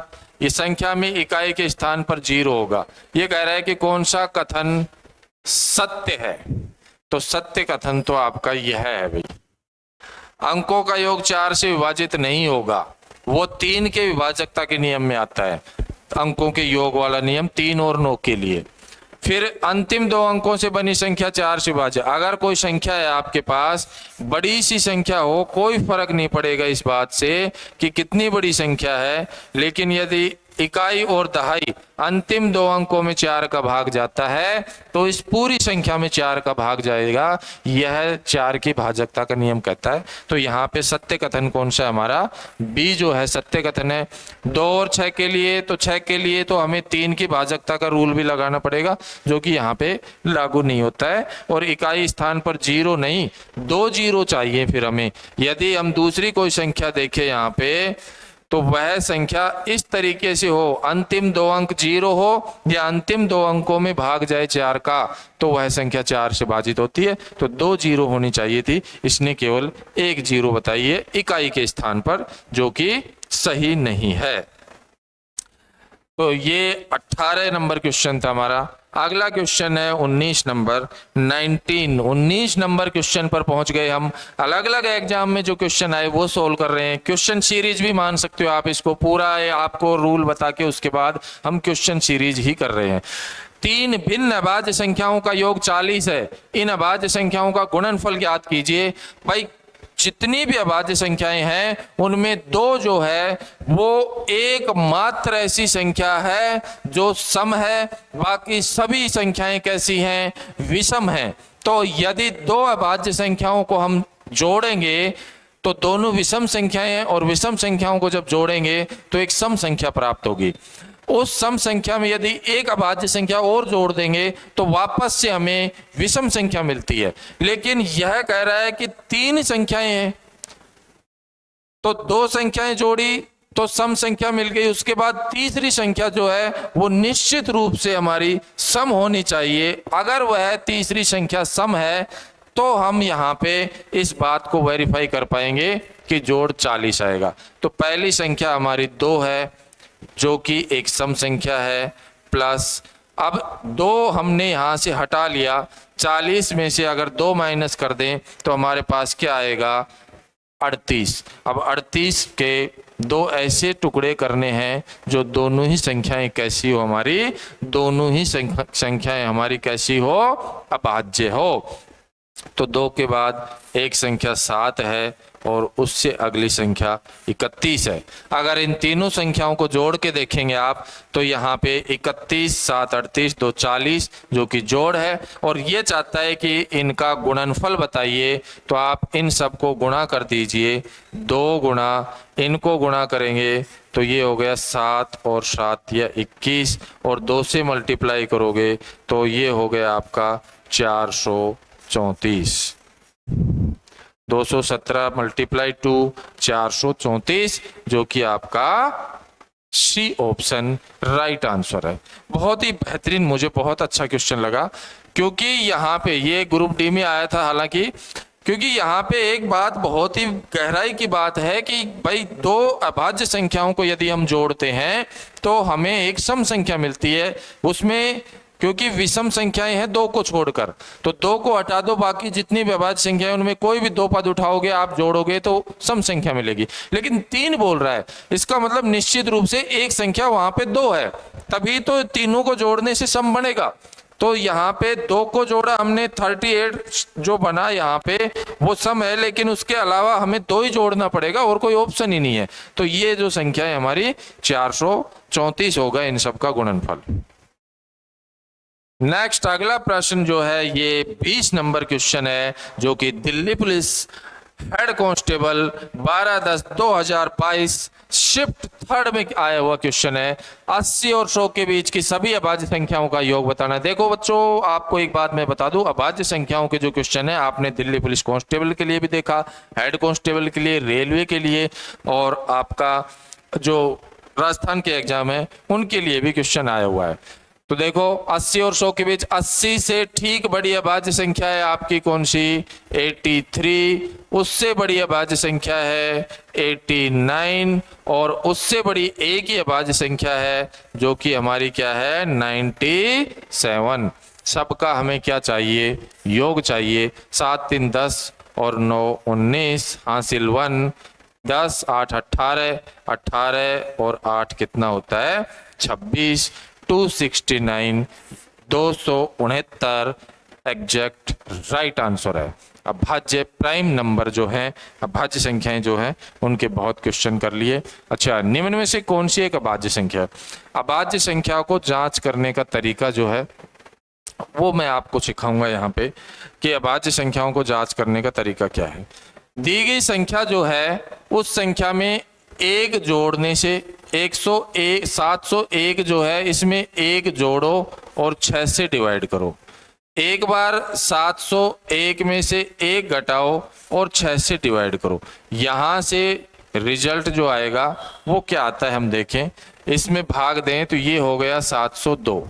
ये संख्या में इकाई के स्थान पर 0 होगा। ये कह रहा है कि कौन सा कथन सत्य है, तो सत्य कथन तो आपका यह है भाई, अंकों का योग 4 से विभाजित नहीं होगा, वो 3 के विभाजकता के नियम में आता है, अंकों के योग वाला नियम 3 और 9 के लिए। फिर अंतिम 2 अंकों से बनी संख्या 4 से विभाज्य। अगर कोई संख्या है आपके पास, बड़ी सी संख्या हो, कोई फर्क नहीं पड़ेगा इस बात से कि कितनी बड़ी संख्या है, लेकिन यदि इकाई और दहाई अंतिम दो अंकों में 4 का भाग जाता है तो इस पूरी संख्या में 4 का भाग जाएगा। यह 4 की भाजकता का नियम कहता है। तो यहाँ पे सत्य कथन कौन सा हमारा बी जो है सत्य कथन है। 2 और 6 के लिए तो 6 के लिए तो हमें 3 की भाजकता का रूल भी लगाना पड़ेगा जो कि यहाँ पे लागू नहीं होता है। और इकाई स्थान पर 0 नहीं 2 0 चाहिए फिर हमें। यदि हम दूसरी कोई संख्या देखें यहाँ पे तो वह संख्या इस तरीके से हो, अंतिम 2 अंक 0 हो या अंतिम 2 अंकों में भाग जाए 4 का, तो वह संख्या 4 से भाजित होती है। तो 2 0 होनी चाहिए थी, इसने केवल 1 0 बताई है इकाई के स्थान पर, जो कि सही नहीं है। तो ये 18 नंबर क्वेश्चन था हमारा। अगला क्वेश्चन है 19 नंबर 19 नंबर क्वेश्चन पर पहुंच गए हम। अलग अलग एग्जाम में जो क्वेश्चन आए वो सोल्व कर रहे हैं। क्वेश्चन सीरीज भी मान सकते हो आप इसको, पूरा आपको रूल बता के उसके बाद हम क्वेश्चन सीरीज ही कर रहे हैं। 3 भिन्न अभाज्य संख्याओं का योग 40 है। इन अभाज्य संख्याओं का गुणनफल ज्ञात कीजिए। भाई जितनी भी अभाज्य संख्याएं हैं उनमें 2 जो है वो एकमात्र ऐसी संख्या है जो सम है, बाकी सभी संख्याएं कैसी हैं, विषम हैं। तो यदि 2 अभाज्य संख्याओं को हम जोड़ेंगे तो दोनों विषम संख्याएं हैं और विषम संख्याओं को जब जोड़ेंगे तो एक सम संख्या प्राप्त होगी। उस सम संख्या में यदि एक अभाज्य संख्या और जोड़ देंगे तो वापस से हमें विषम संख्या मिलती है। लेकिन यह कह रहा है कि 3 संख्याएं हैं तो 2 संख्याएं जोड़ी तो सम संख्या मिल गई। उसके बाद तीसरी संख्या जो है वो निश्चित रूप से हमारी सम होनी चाहिए। अगर वह तीसरी संख्या सम है तो हम यहाँ पे इस बात को वेरीफाई कर पाएंगे कि जोड़ 40 आएगा। तो पहली संख्या हमारी 2 है जो कि एक सम संख्या है, प्लस अब 2 हमने यहां से हटा लिया, 40 में से अगर 2 माइनस कर दें तो हमारे पास क्या आएगा 38। अब 38 के 2 ऐसे टुकड़े करने हैं जो दोनों ही संख्याएं कैसी हो हमारी, दोनों ही संख्याएं हमारी कैसी हो, अभाज्य हो। तो 2 के बाद एक संख्या 7 है और उससे अगली संख्या 31 है। अगर इन तीनों संख्याओं को जोड़ के देखेंगे आप तो यहाँ पे 31 7 38 2 40 जो कि जोड़ है और ये चाहता है कि इनका गुणनफल बताइए। तो आप इन सब को गुणा कर दीजिए, 2 गुणा इनको गुणा करेंगे तो ये हो गया 7 और 7 या 21 और 2 से मल्टीप्लाई करोगे तो ये हो गया आपका 434। 217 मल्टीप्लाई 2 434 जो कि आपका सी ऑप्शन राइट आंसर है। बहुत ही बेहतरीन, मुझे बहुत अच्छा क्वेश्चन लगा क्योंकि यहाँ पे ये ग्रुप डी में आया था हालांकि, क्योंकि यहाँ पे एक बात बहुत ही गहराई की बात है कि भाई 2 अभाज्य संख्याओं को यदि हम जोड़ते हैं तो हमें एक सम संख्या मिलती है। उसमें क्योंकि विषम संख्याएं हैं 2 को छोड़कर, तो 2 को हटा दो, बाकी जितनी भी अभाज्य संख्याएं उनमें कोई भी 2 पद उठाओगे आप जोड़ोगे तो सम संख्या मिलेगी। लेकिन 3 बोल रहा है, इसका मतलब निश्चित रूप से एक संख्या वहां पे 2 है, तभी तो तीनों को जोड़ने से सम बनेगा। तो यहाँ पे 2 को जोड़ा हमने 38 जो बना यहाँ पे वो सम है, लेकिन उसके अलावा हमें 2 ही जोड़ना पड़ेगा और कोई ऑप्शन ही नहीं है। तो ये जो संख्या है हमारी 434 होगा इन सब का गुणनफल। नेक्स्ट अगला प्रश्न जो है ये 20 नंबर क्वेश्चन है जो कि Delhi police head constable 12/10/2022 shift 3rd में आया हुआ क्वेश्चन है। 80 और 100 के बीच की सभी अभाज्य संख्याओं का योग बताना। देखो बच्चों, आपको एक बात मैं बता दूं, अभाज्य संख्याओं के जो क्वेश्चन है आपने दिल्ली पुलिस कांस्टेबल के लिए भी देखा, हेड कांस्टेबल के लिए, रेलवे के लिए और आपका जो राजस्थान के एग्जाम है उनके लिए भी क्वेश्चन आया हुआ है। तो देखो 80 और 100 के बीच 80 से ठीक बड़ी अभाज्य संख्या है आपकी कौन सी, 83। उससे बड़ी अभाज्य संख्या है 89 और उससे बड़ी एक ही अभाज्य संख्या है जो कि हमारी क्या है 97। सबका हमें क्या चाहिए, योग चाहिए। 7 3 10 और 9 19 हासिल 1, 10 8 18 18 और 8 कितना होता है 26। 269 269 एग्जैक्ट राइट आंसर है। अभाज्य प्राइम नंबर जो है, अभाज्य संख्याएं जो हैं उनके बहुत क्वेश्चन कर लिए। अच्छा, निम्न में से कौन सी एक अभाज्य संख्या है? अभाज्य संख्या को जांच करने का तरीका जो है वो मैं आपको सिखाऊंगा यहाँ पे कि अभाज्य संख्याओं को जांच करने का तरीका क्या है। दी गई संख्या जो है उस संख्या में एक जोड़ने से 701 जो है इसमें एक जोड़ो और 6 से डिवाइड करो। एक बार 701 में से एक घटाओ और 6 से डिवाइड करो। यहाँ से रिजल्ट जो आएगा वो क्या आता है हम देखें। इसमें भाग दें तो ये हो गया 702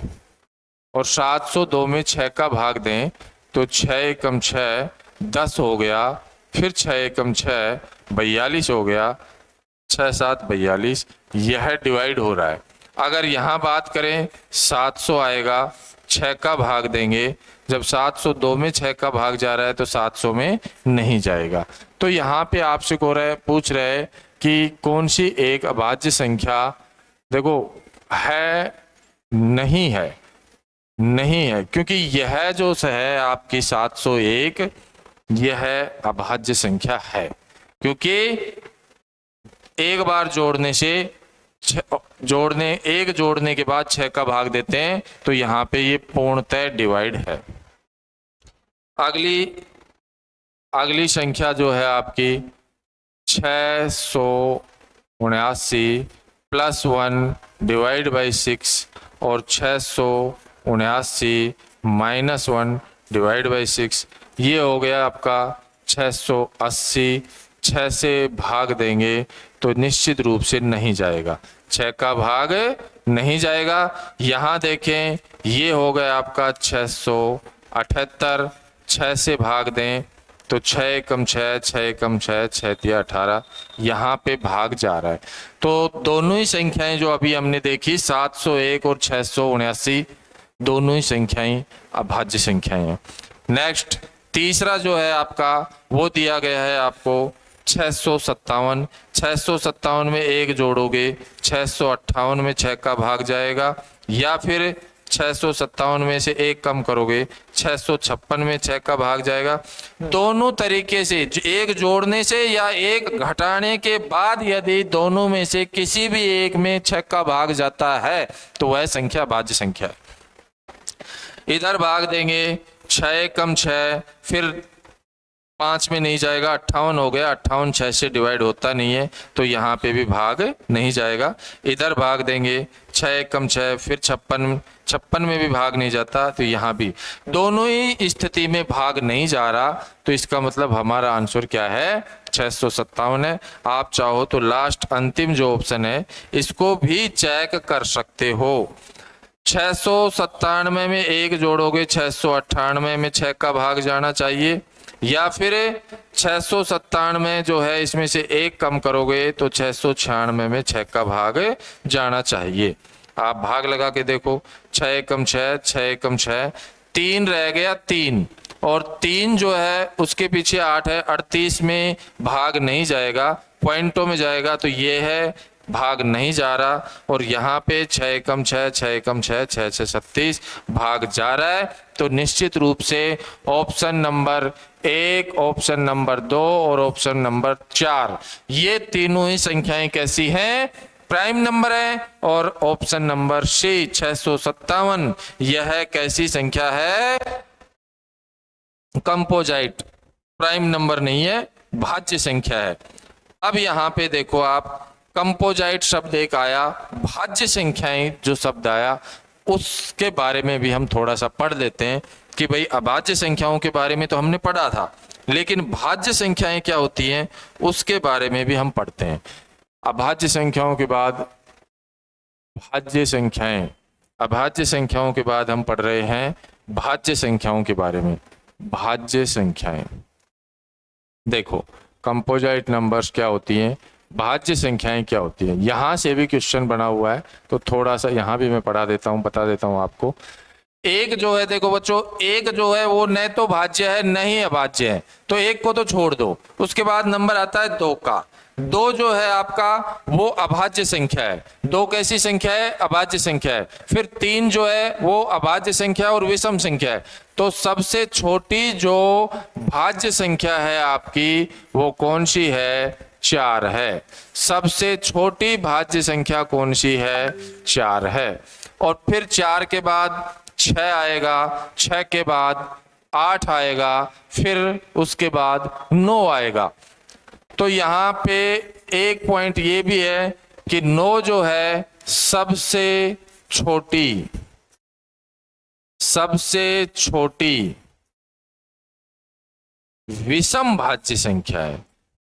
और 702 में 6 का भाग दें तो 6 एकम 6 10 हो गया, फिर 6 एकम 6 42 हो गया, 6 7 42। यह डिवाइड हो रहा है। अगर यहाँ बात करें 700 आएगा, 6 का भाग देंगे, जब 702 में 6 का भाग जा रहा है तो 700 में नहीं जाएगा। तो यहाँ पे आपसे पूछ रहे कि कौन सी एक अभाज्य संख्या, देखो है नहीं है, नहीं है, क्योंकि यह जो है आपकी 701 यह अभाज्य संख्या है, क्योंकि एक बार जोड़ने से जोड़ने के बाद 6 का भाग देते हैं तो यहाँ पे ये पूर्णतः डिवाइड है। अगली संख्या जो है आपकी 679 प्लस 1 डिवाइड बाई 6 और 679 माइनस 1 डिवाइड बाई 6, ये हो गया आपका 680। 6 से भाग देंगे तो निश्चित रूप से नहीं जाएगा, 6 का भाग नहीं जाएगा। यहाँ देखें ये हो गया आपका 678। 6 से भाग दें तो 6 एकम 6 6 एकम 6 6 तिया 18, यहाँ पे भाग जा रहा है। तो दोनों ही संख्याएं जो अभी हमने देखी 701 और 679 दोनों ही संख्याएं अभाज्य संख्याएं हैं। नेक्स्ट तीसरा जो है आपका वो दिया गया है आपको 657। 657 में एक जोड़ोगे 658 में 6 का भाग जाएगा, या फिर 657 में से एक कम करोगे 656 में 6 का भाग जाएगा। दोनों तरीके से एक जोड़ने से या एक घटाने के बाद यदि दोनों में से किसी भी एक में 6 का भाग जाता है तो वह संख्या अभाज्य संख्या है। इधर भाग देंगे 6 कम 6, फिर 5 में नहीं जाएगा, 58 हो गया, 58 6 से डिवाइड होता नहीं है तो यहाँ पे भी भाग नहीं जाएगा। इधर भाग देंगे 6 कम 6, फिर 56 में भी भाग नहीं जाता तो यहाँ भी दोनों ही स्थिति में भाग नहीं जा रहा। तो इसका मतलब हमारा आंसर क्या है 657 है। आप चाहो तो लास्ट अंतिम जो ऑप्शन है इसको भी चेक कर सकते हो। 697 में एक जोड़ोगे 698 में 6 का भाग जाना चाहिए, या फिर 697 में जो है इसमें से एक कम करोगे तो 696 में 6 का भाग जाना चाहिए। आप भाग लगा के देखो 6 कम 6 6 कम 6 3 रह गया 3, और 3 जो है उसके पीछे 8 है, 38 में भाग नहीं जाएगा, पॉइंटों में जाएगा तो ये है भाग नहीं जा रहा। और यहाँ पे 6 कम 6 6 कम 6 6 6 36 भाग जा रहा है। तो निश्चित रूप से ऑप्शन नंबर 1, ऑप्शन नंबर 2 और ऑप्शन नंबर 4 ये तीनों ही संख्याएं कैसी हैं प्राइम नंबर है। और ऑप्शन नंबर सी 657 यह कैसी संख्या है कंपोजाइट, प्राइम नंबर नहीं है, भाज्य संख्या है। अब यहाँ पे देखो आप कंपोजाइट शब्द एक आया, भाज्य संख्याएं जो शब्द आया उसके बारे में भी हम थोड़ा सा पढ़ लेते हैं कि भाई अभाज्य संख्याओं के बारे में तो हमने पढ़ा था, लेकिन भाज्य संख्याएं क्या होती हैं उसके बारे में भी हम पढ़ते हैं। अभाज्य संख्याओं के बाद भाज्य संख्याएं, अभाज्य संख्याओं के बाद हम पढ़ रहे हैं भाज्य संख्याओं के बारे में। भाज्य संख्याएं देखो कंपोजाइट नंबर्स क्या होती हैं, भाज्य संख्याएं क्या होती है। यहाँ से भी क्वेश्चन बना हुआ है तो थोड़ा सा यहाँ भी मैं पढ़ा देता हूँ, बता देता हूँ आपको। एक जो है देखो बच्चों, एक जो है वो न तो भाज्य है न ही अभाज्य है, तो एक को तो छोड़ दो। उसके बाद नंबर आता है 2 का। दो जो है आपका वो अभाज्य संख्या है। दो कैसी संख्या है? अभाज्य संख्या है। फिर तीन जो है वो अभाज्य संख्या और विषम संख्या है। तो सबसे छोटी जो भाज्य संख्या है आपकी वो कौन सी है? 4 है। सबसे छोटी भाज्य संख्या कौन सी है? 4 है। और फिर 4 के बाद 6 आएगा, 6 के बाद 8 आएगा, फिर उसके बाद 9 आएगा। तो यहाँ पे एक पॉइंट ये भी है कि 9 जो है सबसे छोटी विषम भाज्य संख्या है।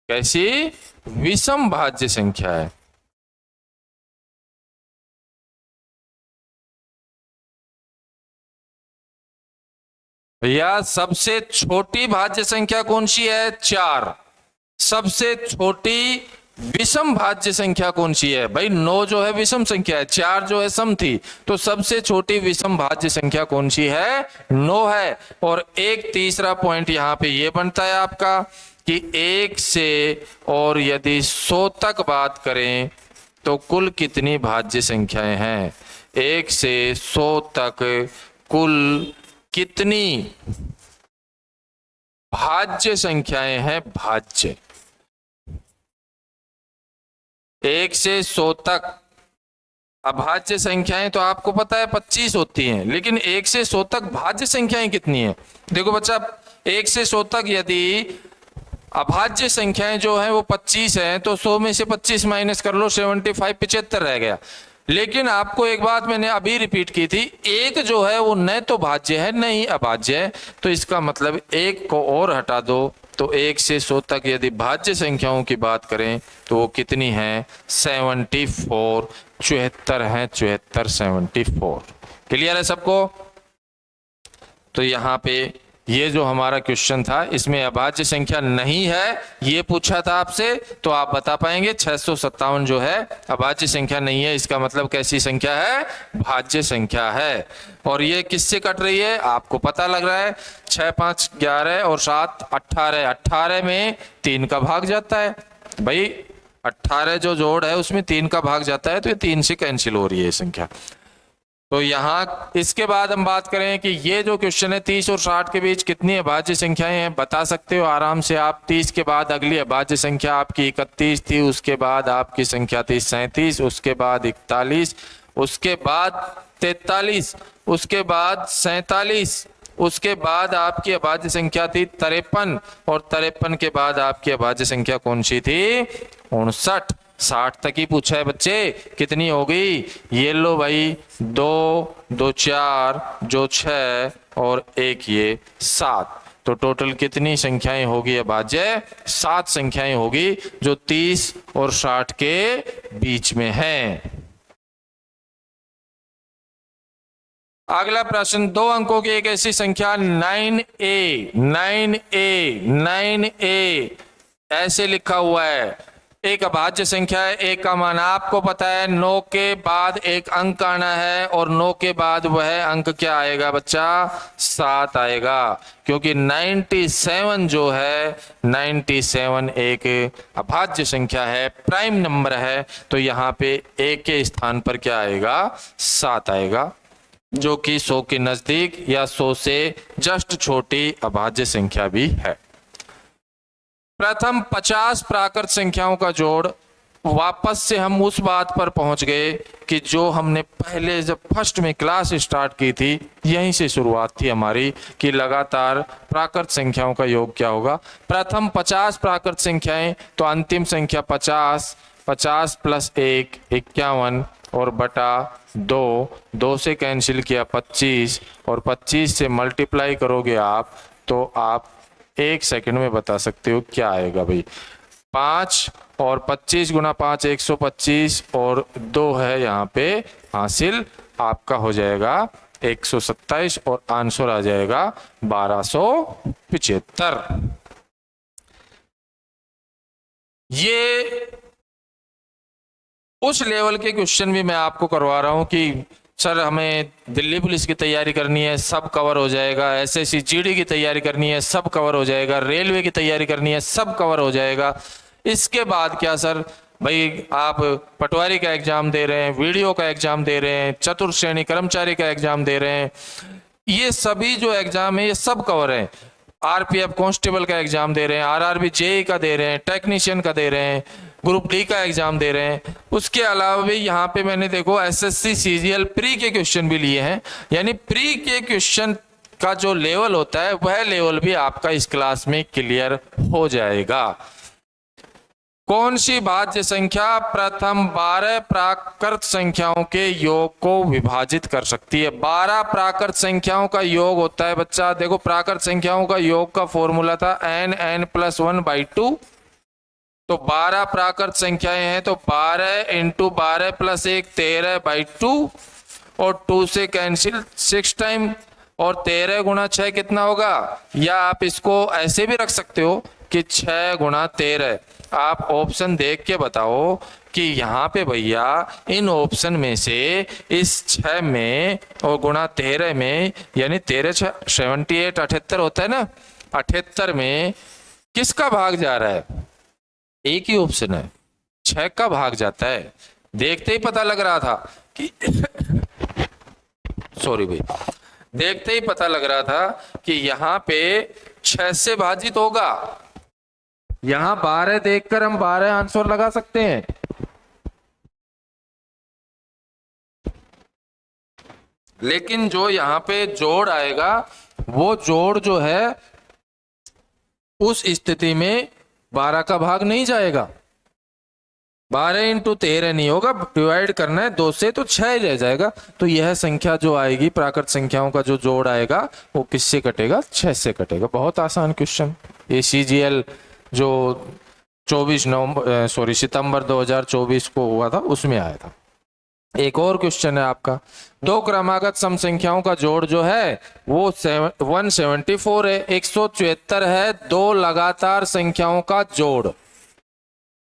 कैसी? विषम भाज्य संख्या है। भैया सबसे छोटी भाज्य संख्या कौन सी है? 4। सबसे छोटी विषम भाज्य संख्या कौन सी है? भाई 9 जो है विषम संख्या है, 4 जो है सम थी, तो सबसे छोटी विषम भाज्य संख्या कौन सी है? 9 है। और एक तीसरा पॉइंट यहाँ पे ये बनता है आपका कि 1 से और यदि 100 तक बात करें तो कुल कितनी भाज्य संख्याएं हैं? 1 से 100 तक कुल कितनी भाज्य संख्याएं हैं? भाज्य 1 से 100 तक अभाज्य संख्याएं तो आपको पता है 25 होती हैं, लेकिन 1 से 100 तक भाज्य संख्याएं कितनी हैं? देखो बच्चा, 1 से 100 तक यदि अभाज्य संख्याएं जो है वो 25 हैं तो 100 में से 25 माइनस कर लो, 75 75 रह गया। लेकिन आपको एक बात मैंने अभी रिपीट की थी, एक जो है वो न तो भाज्य है न ही अभाज्य है, तो इसका मतलब एक को और हटा दो तो 1 से 100 तक यदि भाज्य संख्याओं की बात करें तो वो कितनी है? 74। 74 है, 74 74। क्लियर है सबको? तो यहाँ पे ये जो हमारा क्वेश्चन था इसमें अभाज्य संख्या नहीं है ये पूछा था आपसे, तो आप बता पाएंगे 657 जो है अभाज्य संख्या नहीं है, इसका मतलब कैसी संख्या है? भाज्य संख्या है। और ये किससे कट रही है आपको पता लग रहा है? 6 5 11 और 7 18। 18 में 3 का भाग जाता है भाई, 18 जो जोड़ है उसमें 3 का भाग जाता है, तो ये 3 से कैंसिल हो रही है संख्या। तो यहाँ इसके बाद हम बात करें कि ये जो क्वेश्चन है 30 और 60 के बीच कितनी अभाज्य संख्याएं हैं बता सकते हो आराम से आप। 30 के बाद अगली अभाज्य संख्या आपकी 31 थी, उसके बाद आपकी संख्या थी 37, उसके बाद 41, उसके बाद 43, उसके बाद 47, उसके बाद आपकी अभाज्य संख्या थी 53 और 53 के बाद आपकी अभाज्य संख्या कौन सी थी? 59। 60 तक ही पूछा है बच्चे, कितनी हो गई? ये लो भाई, 2 2 4 जो 6 और 1 ये 7, तो टोटल कितनी संख्याएं होगी अभाज्य? 7 संख्याएं होगी जो 30 और 60 के बीच में हैं। अगला प्रश्न, 2 अंकों की एक ऐसी संख्या 9a 9a 9a ऐसे लिखा हुआ है, एक अभाज्य संख्या है। एक का मान आपको पता है, 9 के बाद एक अंक आना है और 9 के बाद वह अंक क्या आएगा बच्चा? 7 आएगा, क्योंकि 97 जो है 97 एक अभाज्य संख्या है, प्राइम नंबर है, तो यहाँ पे एक के स्थान पर क्या आएगा? 7 आएगा, जो कि 100 के नजदीक या 100 से जस्ट छोटी अभाज्य संख्या भी है। प्रथम 50 प्राकृत संख्याओं का जोड़, वापस से हम उस बात पर पहुंच गए कि जो हमने पहले जब फर्स्ट में क्लास स्टार्ट की थी यहीं से शुरुआत थी हमारी कि लगातार प्राकृत संख्याओं का योग क्या होगा। प्रथम 50 प्राकृत संख्याएं, तो अंतिम संख्या 50, 50 प्लस 1 51 और बटा 2, 2 से कैंसिल किया 25 और 25 से मल्टीप्लाई करोगे आप तो आप 1 सेकंड में बता सकते हो क्या आएगा भाई। 5 और 25 गुना 5 125 और 2 है यहाँ पे हासिल, आपका हो जाएगा 127 और आंसर आ जाएगा 1275। ये उस लेवल के क्वेश्चन भी मैं आपको करवा रहा हूं कि सर हमें दिल्ली पुलिस की तैयारी करनी है, सब कवर हो जाएगा, एसएससी जीडी की तैयारी करनी है, सब कवर हो जाएगा, रेलवे की तैयारी करनी है, सब कवर हो जाएगा। इसके बाद क्या सर, भाई आप पटवारी का एग्जाम दे रहे हैं, वीडियो का एग्जाम दे रहे हैं, चतुर्थ श्रेणी कर्मचारी का एग्जाम दे रहे हैं, ये सभी जो एग्जाम है ये सब कवर है। आरपीएफ कांस्टेबल का एग्जाम दे रहे हैं, आरआरबी जेई का दे रहे हैं, टेक्नीशियन का दे रहे हैं, ग्रुप डी का एग्जाम दे रहे हैं। उसके अलावा भी यहाँ पे मैंने देखो एसएससी सीजीएल प्री के क्वेश्चन भी लिए हैं, यानी प्री के क्वेश्चन का जो लेवल होता है वह लेवल भी आपका इस क्लास में क्लियर हो जाएगा। कौन सी भाज्य संख्या प्रथम 12 प्राकृत संख्याओं के योग को विभाजित कर सकती है? 12 प्राकृत संख्याओं का योग होता है बच्चा, देखो प्राकृत संख्याओं का योग का फॉर्मूला था n+1/2। तो 12 प्राकृत संख्याएं हैं तो 12 × 12 + 1 13/2 और 2 से कैंसिल 6 टाइम, और 13 × 6 कितना होगा? या आप इसको ऐसे भी रख सकते हो कि 6 × 13। आप ऑप्शन देख के बताओ कि यहाँ पे भैया इन ऑप्शन में से इस 6 में और गुणा 13 में, यानी 13 6 78 78 होता है ना, 78 में किसका भाग जा रहा है? एक ही ऑप्शन है, 6 का भाग जाता है। देखते ही पता लग रहा था कि सॉरी भाई, देखते ही पता लग रहा था कि यहाँ पे 6 से भाजित होगा। यहां 12 देखकर हम 12 आंसर लगा सकते हैं, लेकिन जो यहाँ पे जोड़ आएगा वो जोड़ जो है उस स्थिति में 12 का भाग नहीं जाएगा। 12 × 13 नहीं होगा, डिवाइड करना है 2 से तो 6 रह जाएगा। तो यह संख्या जो आएगी प्राकृत संख्याओं का जो जोड़ आएगा वो किससे कटेगा? 6 से कटेगा। बहुत आसान क्वेश्चन। ये सीजीएल जो 24 सितंबर 2024 को हुआ था उसमें आया था। एक और क्वेश्चन है आपका, 2 क्रमागत सम संख्याओं का जोड़ जो है वो 174 है, 174 है 2 लगातार संख्याओं का जोड़।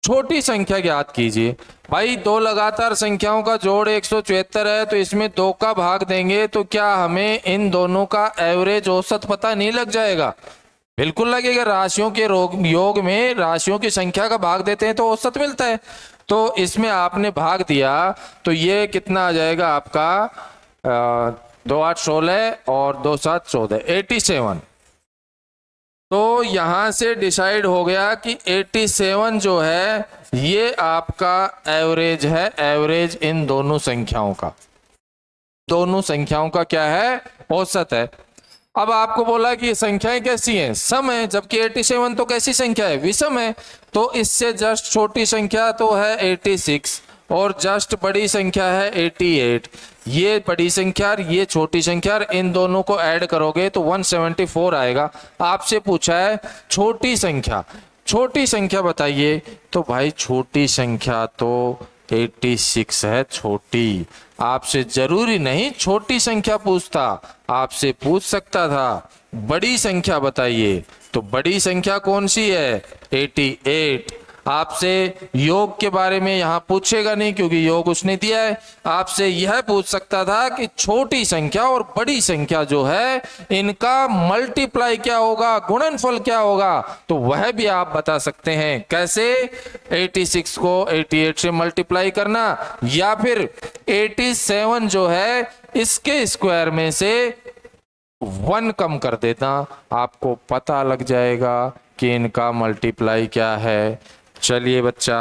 छोटी संख्या ज्ञात कीजिए। भाई 2 लगातार संख्याओं का जोड़ 174 है तो इसमें 2 का भाग देंगे तो क्या हमें इन दोनों का एवरेज औसत पता नहीं लग जाएगा? बिल्कुल लगेगा। राशियों के योग में राशियों की संख्या का भाग देते हैं तो औसत मिलता है। तो इसमें आपने भाग दिया तो ये कितना आ जाएगा आपका 2 8 16 और 2 7 14 87। तो यहां से डिसाइड हो गया कि 87 जो है ये आपका एवरेज है, एवरेज इन दोनों संख्याओं का, दोनों संख्याओं का क्या है? औसत है। अब आपको बोला कि ये संख्याएं कैसी हैं? सम है, जबकि 87 तो कैसी संख्या है? विषम है। तो इससे जस्ट छोटी संख्या तो है 86 और जस्ट बड़ी संख्या है 88। ये बड़ी संख्या और ये छोटी संख्या, इन दोनों को ऐड करोगे तो 174 आएगा। आपसे पूछा है छोटी संख्या, छोटी संख्या बताइए। तो भाई छोटी संख्या तो 86 है छोटी। आपसे जरूरी नहीं छोटी संख्या पूछता, आपसे पूछ सकता था बड़ी संख्या बताइए। तो बड़ी संख्या कौन सी है? 88। आपसे योग के बारे में यहां पूछेगा नहीं क्योंकि योग उसने दिया है। आपसे यह पूछ सकता था कि छोटी संख्या और बड़ी संख्या जो है इनका मल्टीप्लाई क्या होगा, गुणनफल क्या होगा, तो वह भी आप बता सकते हैं। कैसे? 86 को 88 से मल्टीप्लाई करना, या फिर 87 जो है इसके स्क्वायर में से 1 कम कर देना, आपको पता लग जाएगा कि इनका मल्टीप्लाई क्या है। चलिए बच्चा,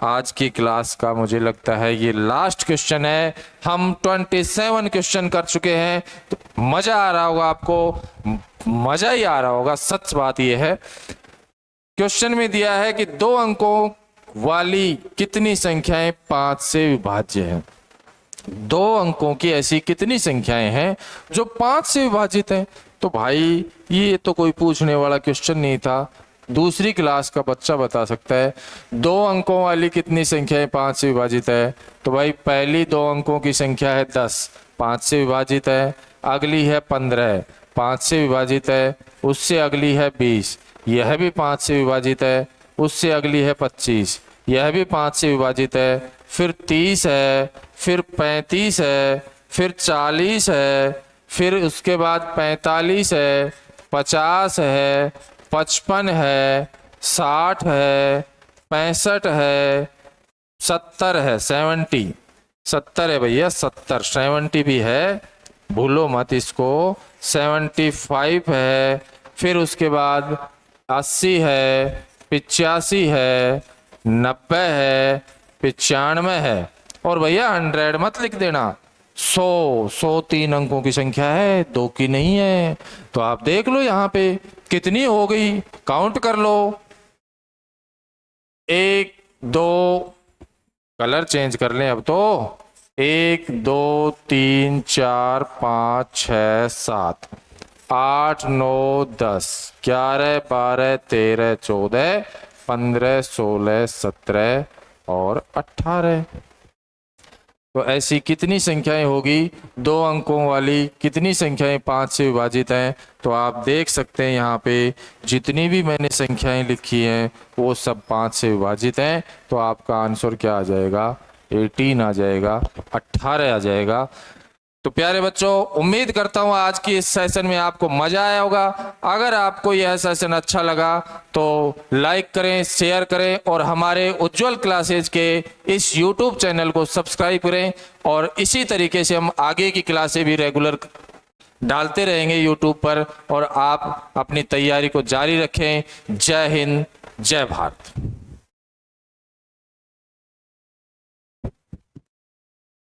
आज की क्लास का मुझे लगता है ये लास्ट क्वेश्चन है। हम 27 क्वेश्चन कर चुके हैं। तो मजा आ रहा होगा आपको, मजा ही आ रहा होगा। सच बात ये है, क्वेश्चन में दिया है कि 2 अंकों वाली कितनी संख्याएं 5 से विभाज्य हैं। 2 अंकों की ऐसी कितनी संख्याएं हैं जो 5 से विभाजित हैं। तो भाई ये तो कोई पूछने वाला क्वेश्चन नहीं था, दूसरी क्लास का बच्चा बता सकता है 2 अंकों वाली कितनी संख्याएं 5 से विभाजित है। तो भाई पहली 2 अंकों की संख्या है 10, 5 से विभाजित है। अगली है 15, 5 से विभाजित है। उससे अगली है 20, यह भी 5 से विभाजित है। उससे अगली है 25, यह भी 5 से विभाजित है। फिर 30 है, फिर 35 है, फिर 40 है, फिर उसके बाद 45 है, 50 है, 55 है, 60 है, 65 है, 70 है, 70 है भैया, 70 भी है, भूलो मत इसको। 75 है, फिर उसके बाद 80 है, 85 है, 90 है, 95 है, और भैया 100 मत लिख देना। 100 3 अंकों की संख्या है, 2 की नहीं है। तो आप देख लो यहाँ पे कितनी हो गई, काउंट कर लो। 1 2, कलर चेंज कर लें अब तो। 1 2 3 4 5 6 7 8 9 10 11 12 13 14 15 16 17 और 18। तो ऐसी कितनी संख्याएं होगी 2 अंकों वाली, कितनी संख्याएं 5 से विभाजित हैं? तो आप देख सकते हैं यहाँ पे जितनी भी मैंने संख्याएं लिखी हैं वो सब 5 से विभाजित हैं। तो आपका आंसर क्या आ जाएगा? 18 आ जाएगा, 18 आ जाएगा। तो प्यारे बच्चों, उम्मीद करता हूं आज की इस सेशन में आपको मजा आया होगा। अगर आपको यह सेशन अच्छा लगा तो लाइक करें, शेयर करें और हमारे उज्जवल क्लासेज के इस YouTube चैनल को सब्सक्राइब करें। और इसी तरीके से हम आगे की क्लासें भी रेगुलर डालते रहेंगे YouTube पर, और आप अपनी तैयारी को जारी रखें। जय हिंद, जय भारत।